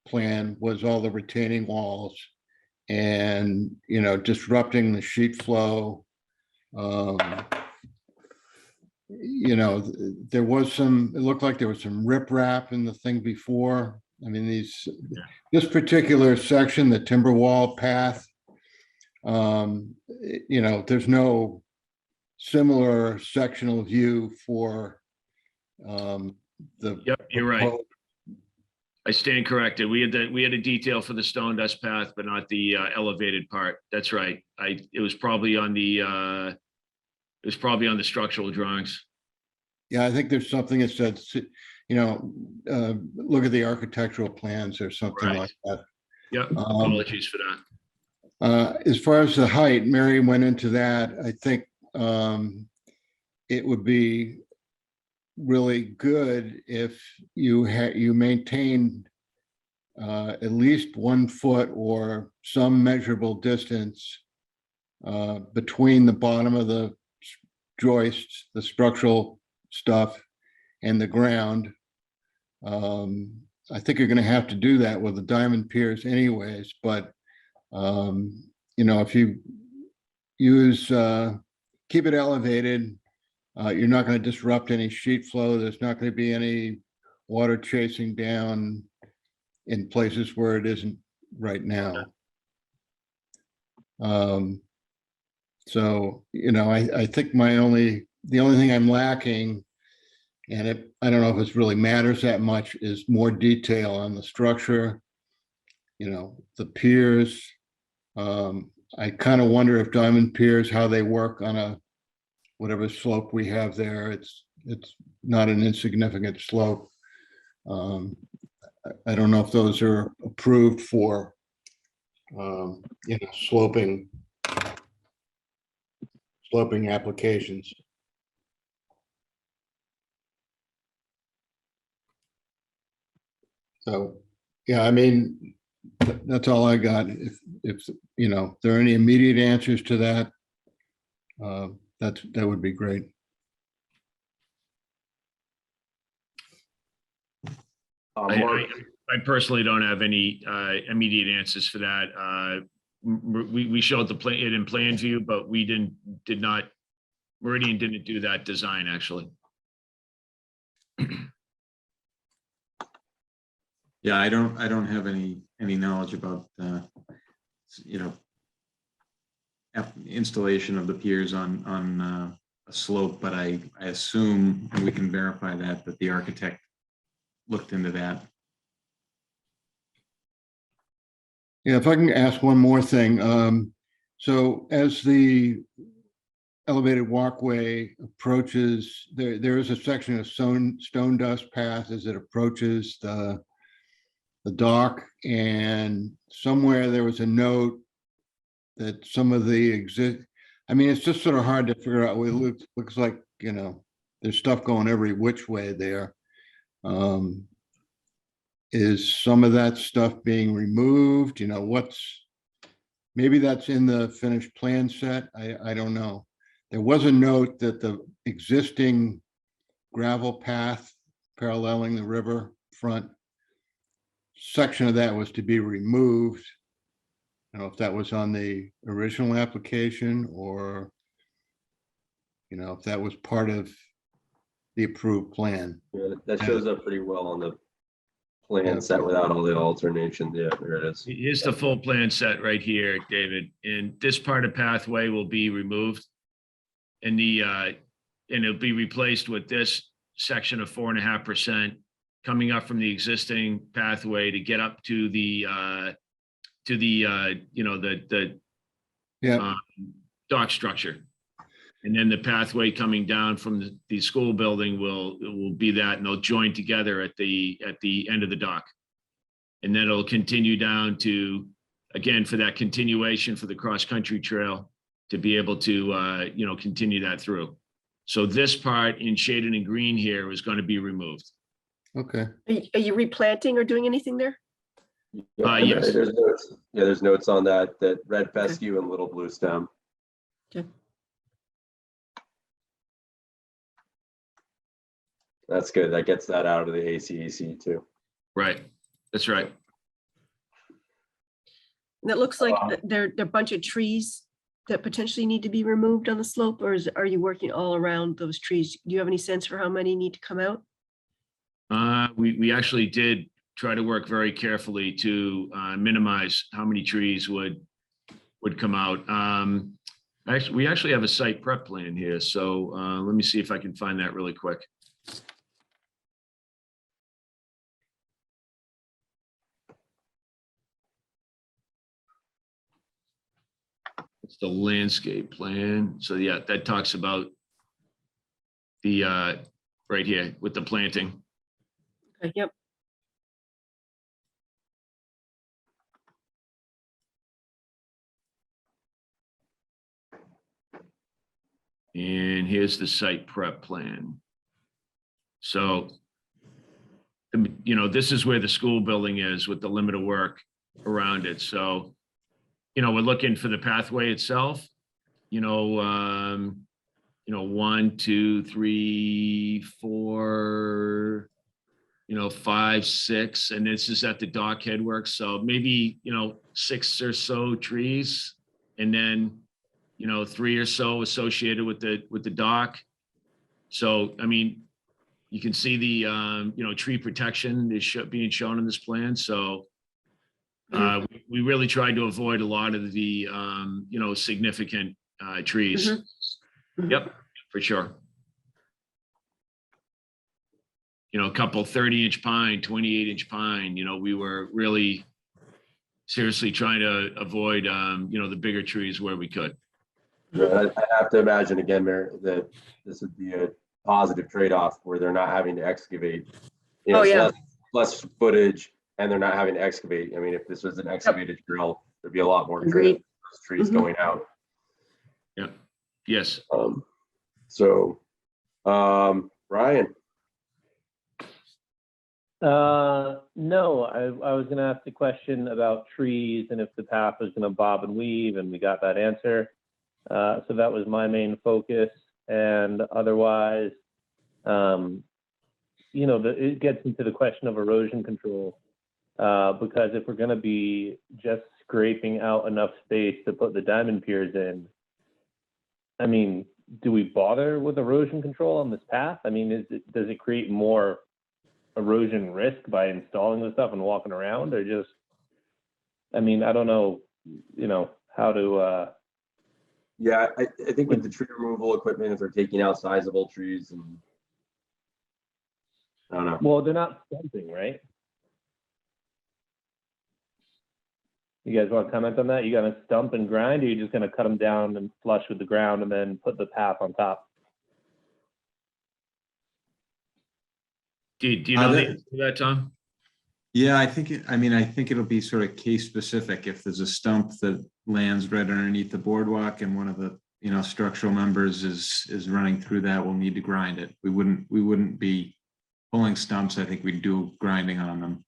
plan was all the retaining walls and, disrupting the sheet flow. There was it looked like there was some riprap in the thing before. I mean, this particular section, the timber wall path, there's no similar sectional view for Yep, you're right. I stand corrected. We had a detail for the stone dust path, but not the elevated part. That's right. It was probably on the structural drawings. Yeah, I think there's something that said, look at the architectural plans or something like that. Yep, apologies for that. As far as the height, Mary went into that. I think it would be really good if you maintained at least 1 foot or some measurable distance between the bottom of the joists, the structural stuff, and the ground. I think you're going to have to do that with the diamond piers anyways, but if you use, keep it elevated, you're not going to disrupt any sheet flow. There's not going to be any water chasing down in places where it isn't right now. So, I think the only thing I'm lacking, and I don't know if it really matters that much, is more detail on the structure, the piers. I kind of wonder if diamond piers, how they work on whatever slope we have there. It's not an insignificant slope. I don't know if those are approved for, sloping applications. So, yeah, I mean, that's all I got. If there are any immediate answers to that, that would be great. Mark, I personally don't have any immediate answers for that. We showed it in plan view, but we did not, Meridian didn't do that design actually. Yeah, I don't have any knowledge about installation of the piers on a slope, but I assume, and we can verify that the architect looked into that. Yeah, if I can ask one more thing. So as the elevated walkway approaches, there is a section of stone dust path as it approaches the dock, and somewhere there was a note that some of the it's just sort of hard to figure out. It looks like, there's stuff going every which way there. Is some of that stuff being removed? Maybe that's in the finished plan set. I don't know. There was a note that the existing gravel path paralleling the river front section of that was to be removed. I don't know if that was on the original application or, if that was part of the approved plan. yeah, that shows up pretty well on the plan set without all the alternations. Yeah, there it is. Here's the full plan set right here, David. And this part of pathway will be removed. And it'll be replaced with this section of 4.5% coming up from the existing pathway to get up to the dock structure. And then the pathway coming down from the school building will be that, and they'll join together at the end of the dock. And then it'll continue down to, again, for that continuation for the cross-country trail to be able to, continue that through. So this part in shaded in green here is going to be removed. Okay. Are you replanting or doing anything there? Yes. There's notes. Yeah, there's notes on that red fescue and little blue stem. Okay. That's good. That gets that out of the ACEC too. Right. That's right. And it looks like there are a bunch of trees that potentially need to be removed on the slope, or are you working all around those trees? Do you have any sense for how many need to come out? We actually did try to work very carefully to minimize how many trees would come out. We actually have a site prep plan here, so let me see if I can find that really quick. It's the landscape plan. So yeah, that talks about the right here with the planting. Okay, yep. And here's the site prep plan. So, this is where the school building is with the limit of work around it. So, we're looking for the pathway itself, 1, 2, 3, 4, 5, 6, and this is at the dock headwork. So maybe, 6 or so trees, and then, 3 or so associated with the dock. So, I mean, you can see the, tree protection is being shown in this plan. So we really tried to avoid a lot of the, significant trees. Yep, for sure. A couple 30-inch pine, 28-inch pine, we were really seriously trying to avoid, the bigger trees where we could. I have to imagine again, Mayor, that this would be a positive trade-off where they're not having to excavate. Oh, it's yeah. less footage, and they're not having to excavate. I mean, if this was an excavated drill, there'd be a lot more Agreed. trees going out. Yeah. Yes. Ryan. No, I was gonna ask a question about trees and if the path was gonna bob and weave, and we got that answer. So that was my main focus. And otherwise, it gets into the question of erosion control. Because if we're gonna be just scraping out enough space to put the diamond piers in, I mean, do we bother with erosion control on this path? I mean, does it create more erosion risk by installing this stuff and walking around, or just, I mean, I don't know, how to, Yeah, I think with the tree removal equipment, if they're taking out sizable trees, and I don't know. well, they're not stumping, right? You guys want to comment on that? You gonna stump and grind, or you just gonna cut them down and flush with the ground and then put the path on top? Do you know the answer to that, Tom? Yeah, I think it'll be sort of case specific. If there's a stump that lands right underneath the boardwalk and one of the, structural members is running through that, we'll need to grind it. We wouldn't be pulling stumps. I think we'd do grinding on them.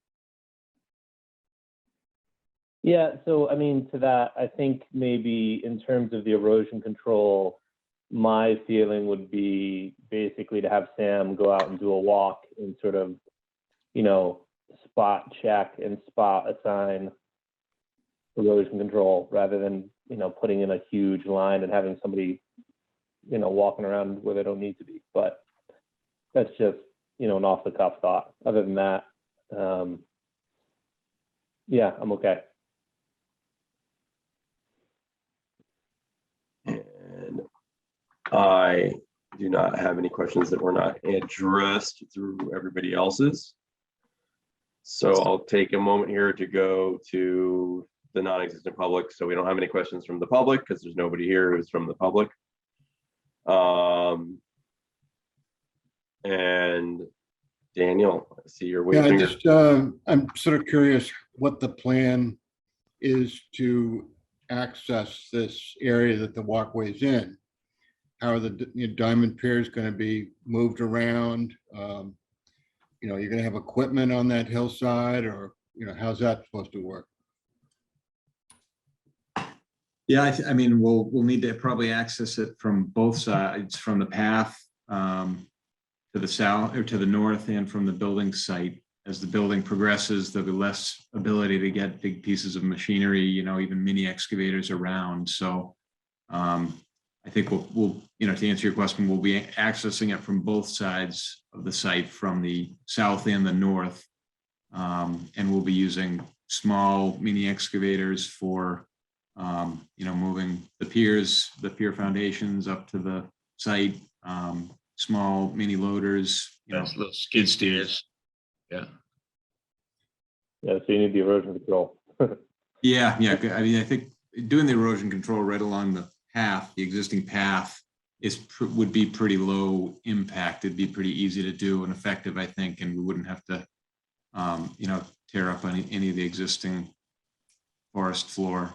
Yeah, so I mean, to that, I think maybe in terms of the erosion control, my feeling would be basically to have Sam go out and do a walk and sort of, spot check and spot assign erosion control rather than, putting in a huge line and having somebody, walking around where they don't need to be. But that's just, an off the cuff thought. Other than that, yeah, I'm okay. And I do not have any questions that were not addressed through everybody else's. So I'll take a moment here to go to the non-existent public. So we don't have any questions from the public because there's nobody here who's from the public. And Daniel, I see you're waving. I'm sort of curious what the plan is to access this area that the walkway's in. How are the diamond piers going to be moved around? You're going to have equipment on that hillside, or how's that supposed to work? Yeah, I mean, we'll need to probably access it from both sides, from the path to the south or to the north, and from the building site. As the building progresses, there'll be less ability to get big pieces of machinery, even mini excavators around. So I think we'll to answer your question, we'll be accessing it from both sides of the site, from the south and the north. And we'll be using small mini excavators for, moving the pier foundations up to the site, small mini loaders, That's little skid steers. Yeah. Yeah, so you need the erosion control. Yeah. I mean, I think doing the erosion control right along the path, the existing path, would be pretty low impact. It'd be pretty easy to do and effective, I think, and we wouldn't have to, tear up any of the existing forest floor.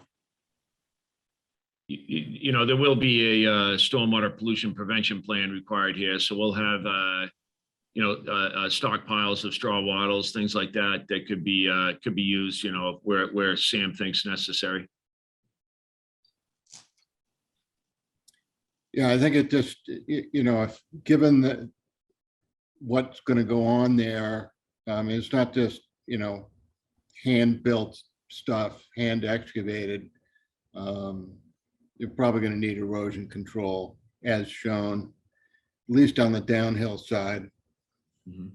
you know, there will be a stormwater pollution prevention plan required here. So we'll have, you know, stockpiles of straw wattles, things like that, that could be used, you know, where Sam thinks necessary. Yeah, I think it just, you know, if given that what's going to go on there, it's not just, you know, hand-built stuff, hand excavated. You're probably going to need erosion control as shown, at least on the downhill side. Mhm.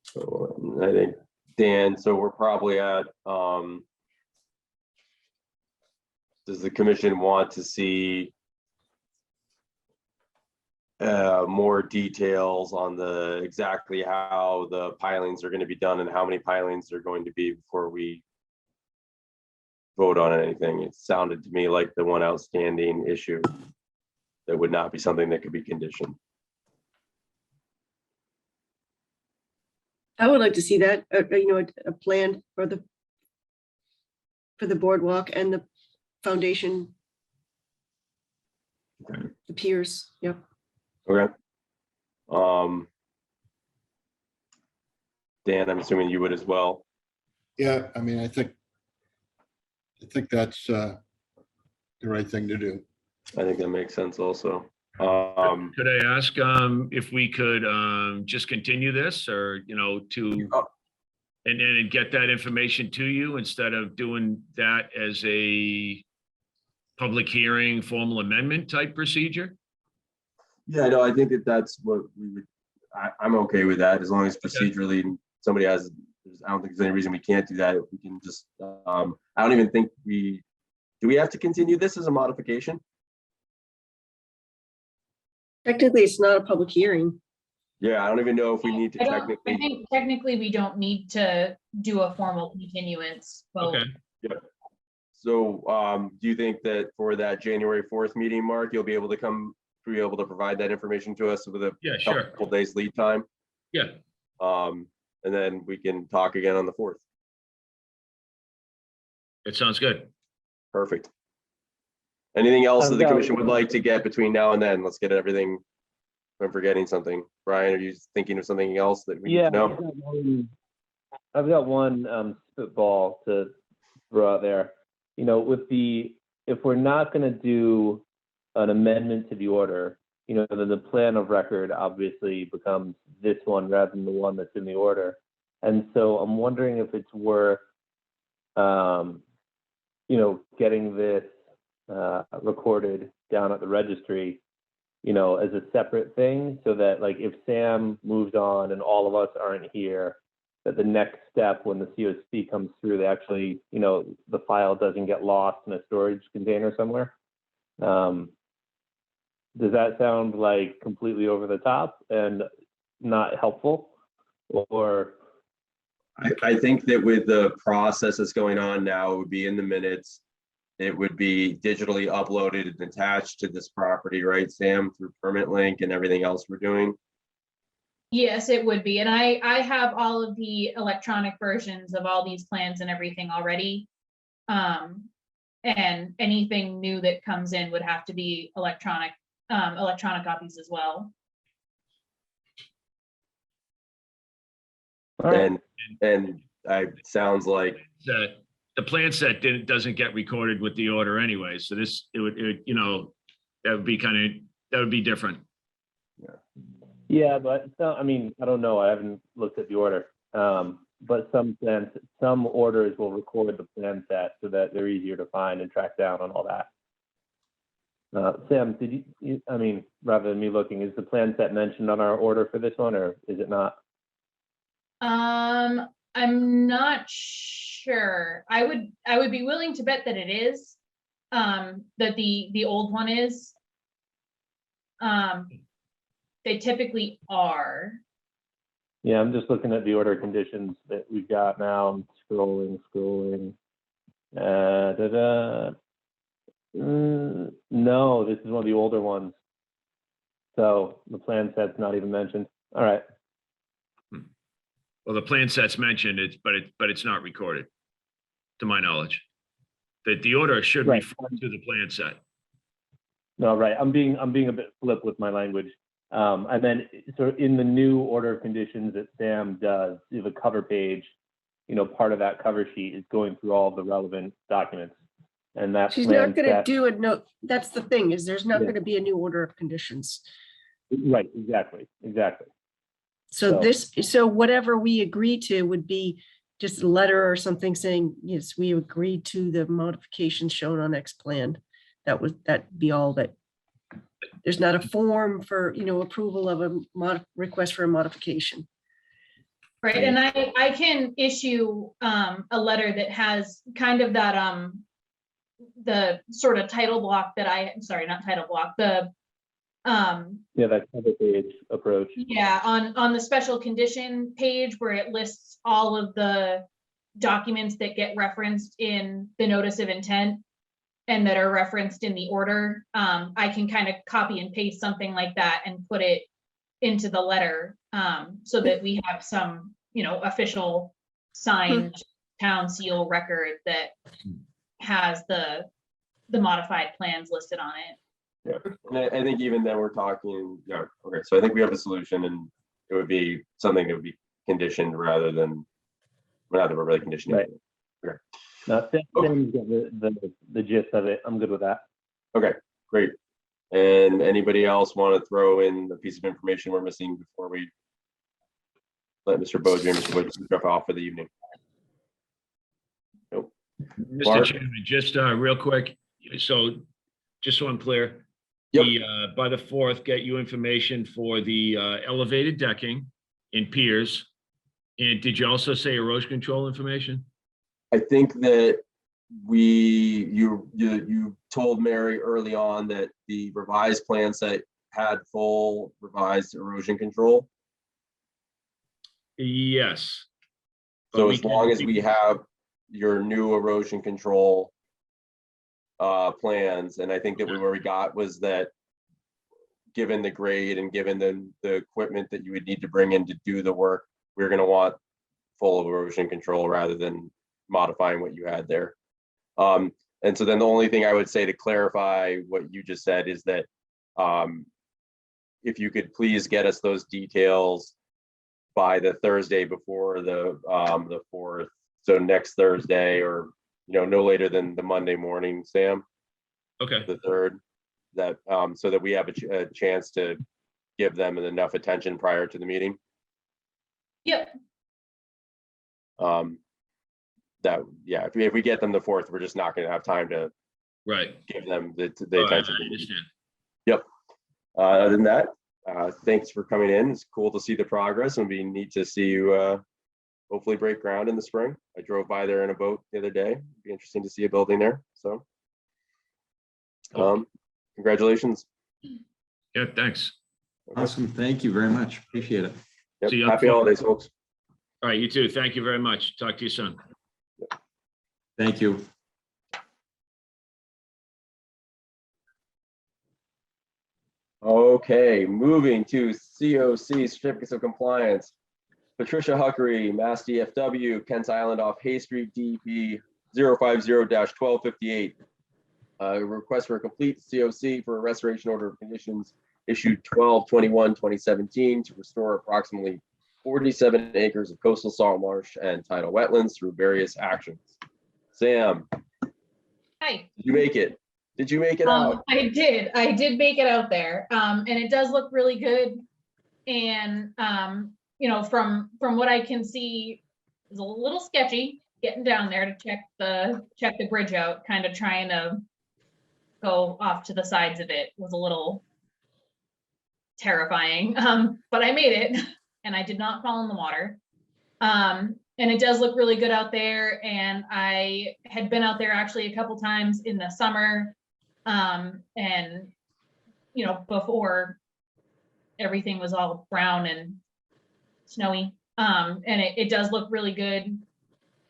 So I think, Dan, so we're probably at, does the commission want to see more details on the exactly how the pilings are going to be done and how many pilings are going to be before we vote on anything? It sounded to me like the one outstanding issue that would not be something that could be conditioned. I would like to see that, you know, a plan for the boardwalk and the foundation. Okay. The piers, yep. Okay. Dan, I'm assuming you would as well. Yeah, I mean, I think that's the right thing to do. I think that makes sense also. Could I ask if we could just continue this, or, you know, and get that information to you instead of doing that as a public hearing, formal amendment type procedure? Yeah, no, I think that that's what we would, I'm okay with that, as long as procedurally somebody has, I don't think there's any reason we can't do that. If we can just, I don't even think do we have to continue this as a modification? Technically, it's not a public hearing. Yeah, I don't even know if we need to I technically. think technically we don't need to do a formal continuance. Vote. Okay. Yeah. So do you think that for that January 4th meeting, Mark, you'll be able to provide that information to us with a couple days lead time? Yeah. And then we can talk again on the 4th. It sounds good. Perfect. Anything else that the commission would like to get between now and then? Let's get everything. If I'm forgetting something. Brian, are you thinking of something else that we need to know? I've got one spitball to throw out there. You know, if we're not going to do an amendment to the order, you know, then the plan of record obviously becomes this one rather than the one that's in the order. And so I'm wondering if it's worth, you know, getting this recorded down at the registry, you know, as a separate thing, so that, like, if Sam moves on and all of us aren't here, that the next step when the COC comes through, they actually, you know, the file doesn't get lost in a storage container somewhere. Does that sound like completely over the top and not helpful? Or I think that with the process that's going on now, it would be in the minutes. It would be digitally uploaded and attached to this property, right, Sam, through Permit Link and everything else we're doing? Yes, it would be. And I have all of the electronic versions of all these plans and everything already. And anything new that comes in would have to be electronic copies as well. And it sounds like That the plan set doesn't get recorded with the order anyway. So it would, you know, that would be different. yeah, but I mean, I don't know. I haven't looked at the order. But some orders will record the plan set so that they're easier to find and track down and all that. Sam, did you, I mean, rather than me looking, is the plan set mentioned on our order for this one, or is it not? I'm not sure. I would be willing to bet that it is, that the old one is. They typically are. Yeah, I'm just looking at the order conditions that we've got now. I'm scrolling. No, this is one of the older ones. So the plan set's not even mentioned. All right. Well, the plan set's mentioned, but it's not recorded, to my knowledge. That the order should Right. refer to the plan set. No, right. I'm being a bit flip with my language. And then, so in the new order of conditions that Sam does, you have a cover page, part of that cover sheet is going through all the relevant documents. And that She's plan not gonna set- do it, no, that's the thing, is there's not Yeah. gonna be a new order of conditions. Right, exactly. So So- so whatever we agree to would be just a letter or something saying, yes, we agree to the modifications shown on X plan. That'd be all that. There's not a form for, approval of a request for a modification. Right, and I can issue a letter that has kind of that the sort of title block that sorry, not title block, the Yeah, that cover page approach. yeah, on the special condition page where it lists all of the documents that get referenced in the notice of intent and that are referenced in the order. I can kind of copy and paste something like that and put it into the letter so that we have some, official signed town seal record that has the modified plans listed on it. Yeah, and I think even then we're talking, yeah, okay, so I think we have a solution and it would be something that would be conditioned rather than, rather we're really conditioning. Right. Okay. No, Sam's got the gist of it. I'm good with that. Okay, great. And anybody else want to throw in the piece of information we're missing before we let Mr. Bozier and Mr. Wood drop off for the evening? Nope. Mr. Mark? Chairman, just real quick, so just so I'm clear, Yep. By the 4th, get you information for the elevated decking in piers. And did you also say erosion control information? I think that you told Mary early on that the revised plan set had full revised erosion control. Yes. But So we as long as can- we have your new erosion control plans, and I think that where we got was that given the grade and given the equipment that you would need to bring in to do the work, we're gonna want full erosion control rather than modifying what you had there. And so then the only thing I would say to clarify what you just said is that if you could please get us those details by the Thursday before the 4th, so next Thursday, or no later than the Monday morning, Sam, Okay, the 3rd, that so that we have a chance to give them enough attention prior to the meeting. Yep. That, yeah, if we get them the 4th, we're just not going to have time to right. give them the All right, attention. I understand. Yep. Other than that, thanks for coming in. It's cool to see the progress, and it'd be neat to see you hopefully break ground in the spring. I drove by there in a boat the other day. It'd be interesting to see a building there. So, congratulations. Yeah, thanks. Awesome. Thank you very much. Appreciate it. Yep. See you up Happy front. holidays, folks. All right, you too. Thank you very much. Talk to you soon. Thank you. Okay, moving to COC certificates of compliance. Patricia Huckery, Mass DFW, Kent Island off Hay Street, DEP 050-1258. Request for a complete COC for a restoration order of conditions issued 12/21/2017 to restore approximately 47 acres of coastal salt marsh and tidal wetlands through various actions. Sam, Hi. did you make it? Did you make it out? I did make it out there. And it does look really good. And, from what I can see, it's a little sketchy getting down there to check the bridge out, kind of trying to go off to the sides of it was a little terrifying. But I made it and I did not fall in the water. And it does look really good out there. And I had been out there actually a couple times in the summer. And before everything was all brown and snowy. And it does look really good.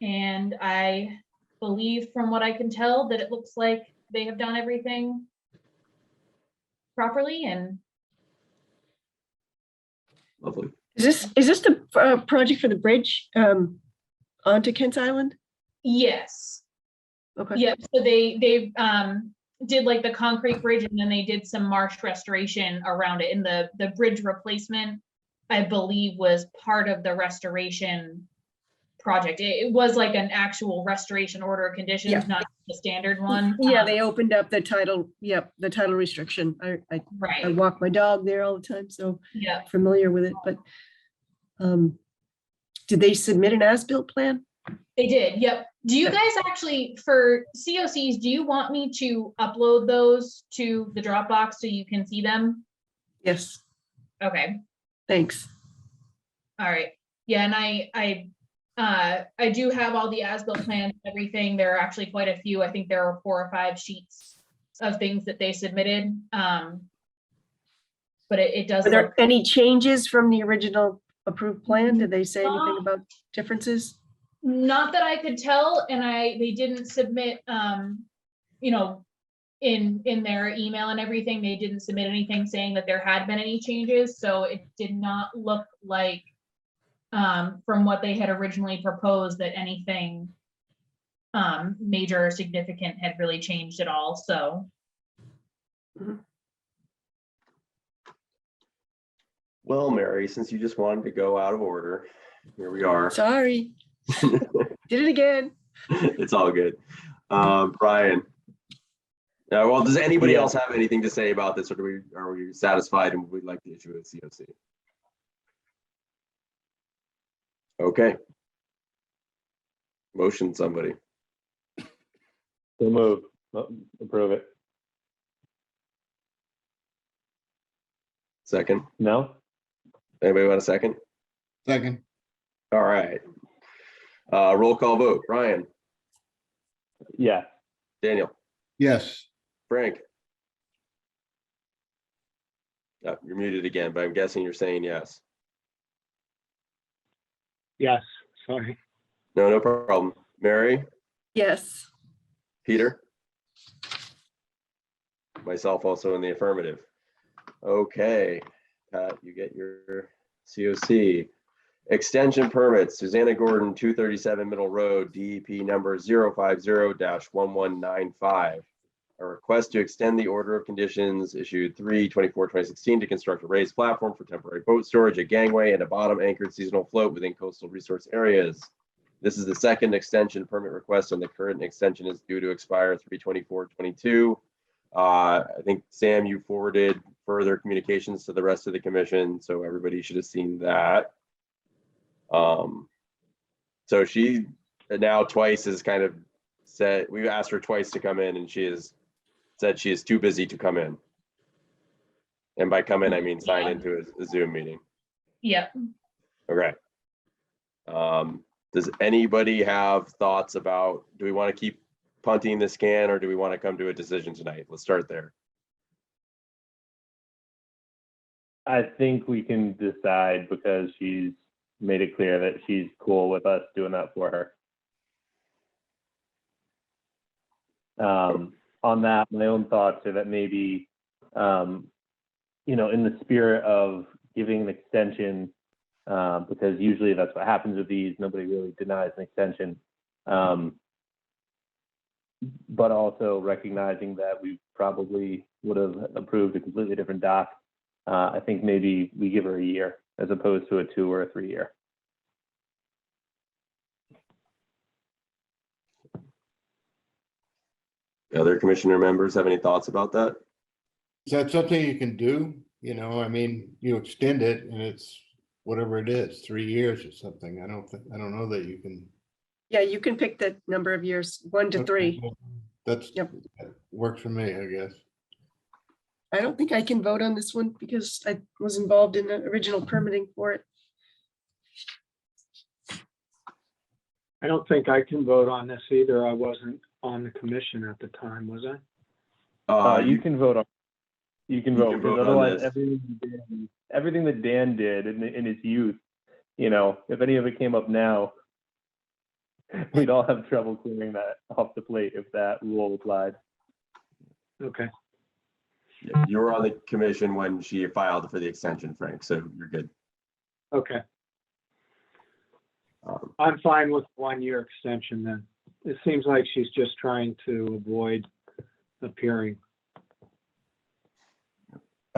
And I believe from what I can tell that it looks like they have done everything properly and Lovely. Is this the project for the bridge onto Kent's Island? Yes. Okay. Yep, so they did like the concrete bridge and then they did some marsh restoration around it. And the bridge replacement, I believe, was part of the restoration project. It was like an actual restoration order of conditions, Yeah. not the standard one. Yeah, they opened up the title, yep, the title restriction. I Right, walk my dog there all the time, so yeah. familiar with it, but did they submit an as-built plan? They did, yep. Do you guys actually, for COCs, do you want me to upload those to the Dropbox so you can see them? Yes, Okay, thanks. all right. Yeah, and I do have all the as-built plans, everything. There are actually quite a few. I think there are 4 or 5 sheets of things that they submitted. But it does Are there look, any changes from the original approved plan? Did they say anything about differences? not that I could tell, and they didn't submit, you know, in their email and everything, they didn't submit anything saying that there had been any changes, so it did not look like, from what they had originally proposed, that anything major or significant had really changed at all, so. Well, Mary, since you just wanted to go out of order, here we are. Sorry. Did it again. It's all good. Brian. Well, does anybody else have anything to say about this, or are we satisfied and we'd like to issue a COC? Okay. Motion, somebody. So move, approve it. Second. No? Anybody want a second? Second, All right. Roll call vote. Brian, Yeah. Daniel, yes. Frank. You're muted again, but I'm guessing you're saying yes. Yes, sorry. No problem. Mary, Yes. Peter? Myself also in the affirmative. Okay, Pat, you get your COC. Extension permits, Susanna Gordon, 237 Middle Road, DEP number 050-1195. A request to extend the order of conditions issued 3/24/2016 to construct a raised platform for temporary boat storage, a gangway, and a bottom anchored seasonal float within coastal resource areas. This is the second extension permit request, and the current extension is due to expire 3/24/22. I think, Sam, you forwarded further communications to the rest of the commission, so everybody should have seen that. So she now twice has kind of said, we've asked her twice to come in, and she has said she is too busy to come in. And by come in, I mean sign into a Zoom meeting. Yep. Okay. Does anybody have thoughts about, do we want to keep punting the scan, or do we want to come to a decision tonight? Let's start there. I think we can decide because she's made it clear that she's cool with us doing that for her. On that, my own thoughts are that maybe, in the spirit of giving an extension, because usually that's what happens with these, nobody really denies an extension. But also recognizing that we probably would have approved a completely different doc. I think maybe we give her a year as opposed to a 2 or a 3 year. Other commissioner members have any thoughts about that? Is that something you can do? I mean, you extend it and it's whatever it is, 3 years or something. I don't know that you can. Yeah, you can pick the number of years, 1 to 3. That Yep. works for me, I guess. I don't think I can vote on this one because I was involved in the original permitting for it. I don't think I can vote on this either. I wasn't on the commission at the time, was I? You can vote on. You can vote because on otherwise, this. everything that Dan did in his youth, if any of it came up now, we'd all have trouble clearing that off the plate if that rule applied. Okay. You were on the commission when she filed for the extension, Frank, so you're good. Okay, Um, I'm fine with 1-year extension then. It seems like she's just trying to avoid appearing.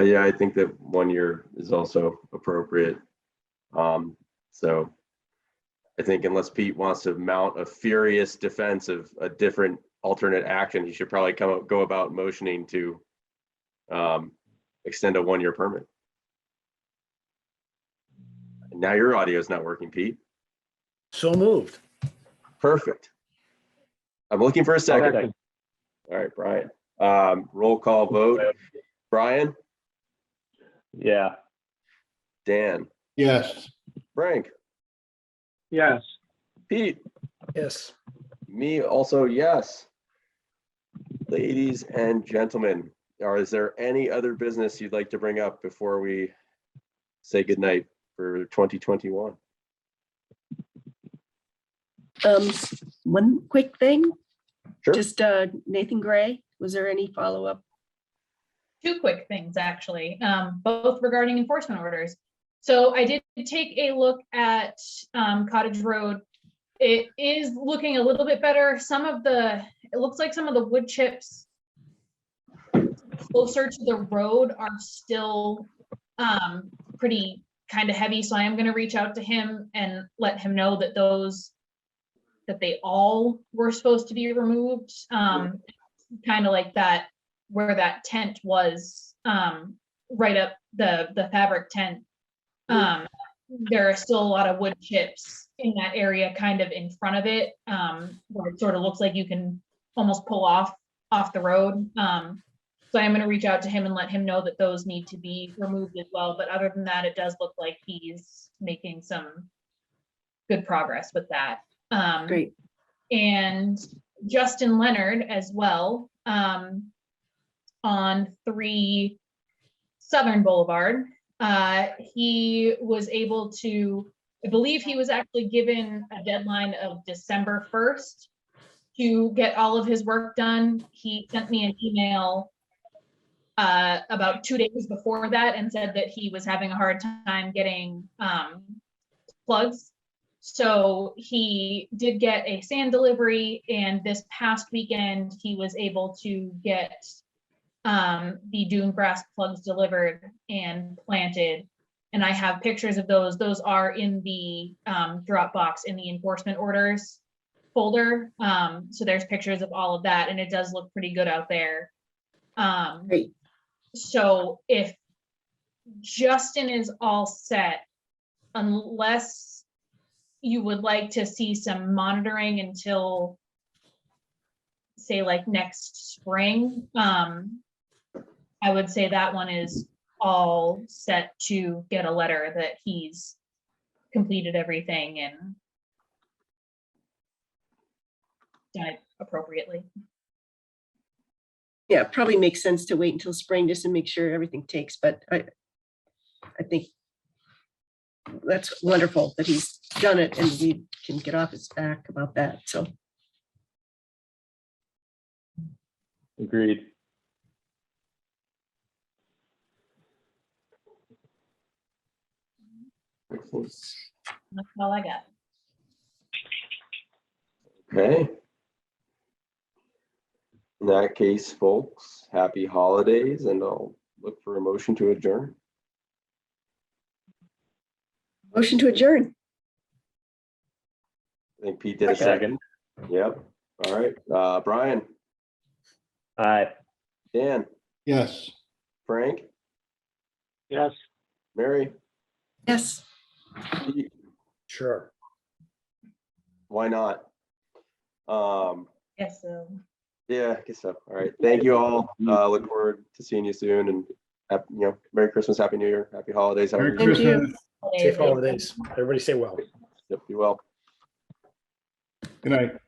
Yeah, I think that 1 year is also appropriate. So I think unless Pete wants to mount a furious defense of a different alternate action, he should probably go about motioning to extend a 1-year permit. Now your audio is not working, Pete. So moved. Perfect. I'm looking for a second. Second. All right, Brian. Roll call vote. Brian, Yeah. Dan, Yes, Frank, Yes, Pete, Yes. me also, yes. Ladies and gentlemen, is there any other business you'd like to bring up before we say goodnight for 2021? One quick thing, Sure. just Nathan Gray, was there any follow-up? Two quick things, actually, both regarding enforcement orders. So I did take a look at Cottage Road. It is looking a little bit better. It looks like some of the wood chips closer to the road are still pretty kind of heavy. So I am going to reach out to him and let him know that that they all were supposed to be removed. Kind of like that, where that tent was, right up the fabric tent. There are still a lot of wood chips in that area, kind of in front of it, where it sort of looks like you can almost pull off the road. So I'm going to reach out to him and let him know that those need to be removed as well. But other than that, it does look like he's making some good progress with that. Great. And Justin Leonard as well, on 3 Southern Boulevard. He was able to, I believe he was actually given a deadline of December 1st to get all of his work done. He sent me an email about 2 days before that and said that he was having a hard time getting plugs. So he did get a sand delivery, and this past weekend he was able to get the dune grass plugs delivered and planted. And I have pictures of those. Those are in the Dropbox in the enforcement orders folder. So there's pictures of all of that, and it does look pretty good out there. Great. So if Justin is all set, unless you would like to see some monitoring until, say, like next spring, I would say that one is all set to get a letter that he's completed everything and done it appropriately. Yeah, probably makes sense to wait until spring just to make sure everything takes, but I think that's wonderful that he's done it and we can get off his back about that, so. Agreed. That's all I got. Okay. In that case, folks, happy holidays, and I'll look for a motion to adjourn. Motion to adjourn. I think Pete did a second. Yep. All right. Brian, Aye. Dan, yes. Frank, yes. Mary, Yes. Pete, Sure. why not? Yes, so. Yeah, I guess so. All right. Thank you all. Look forward to seeing you soon, and Merry Christmas, Happy New Year, Happy Holidays. Merry Thank you. Christmas. Safe holidays. Everybody stay well. Yep, be well. Good night.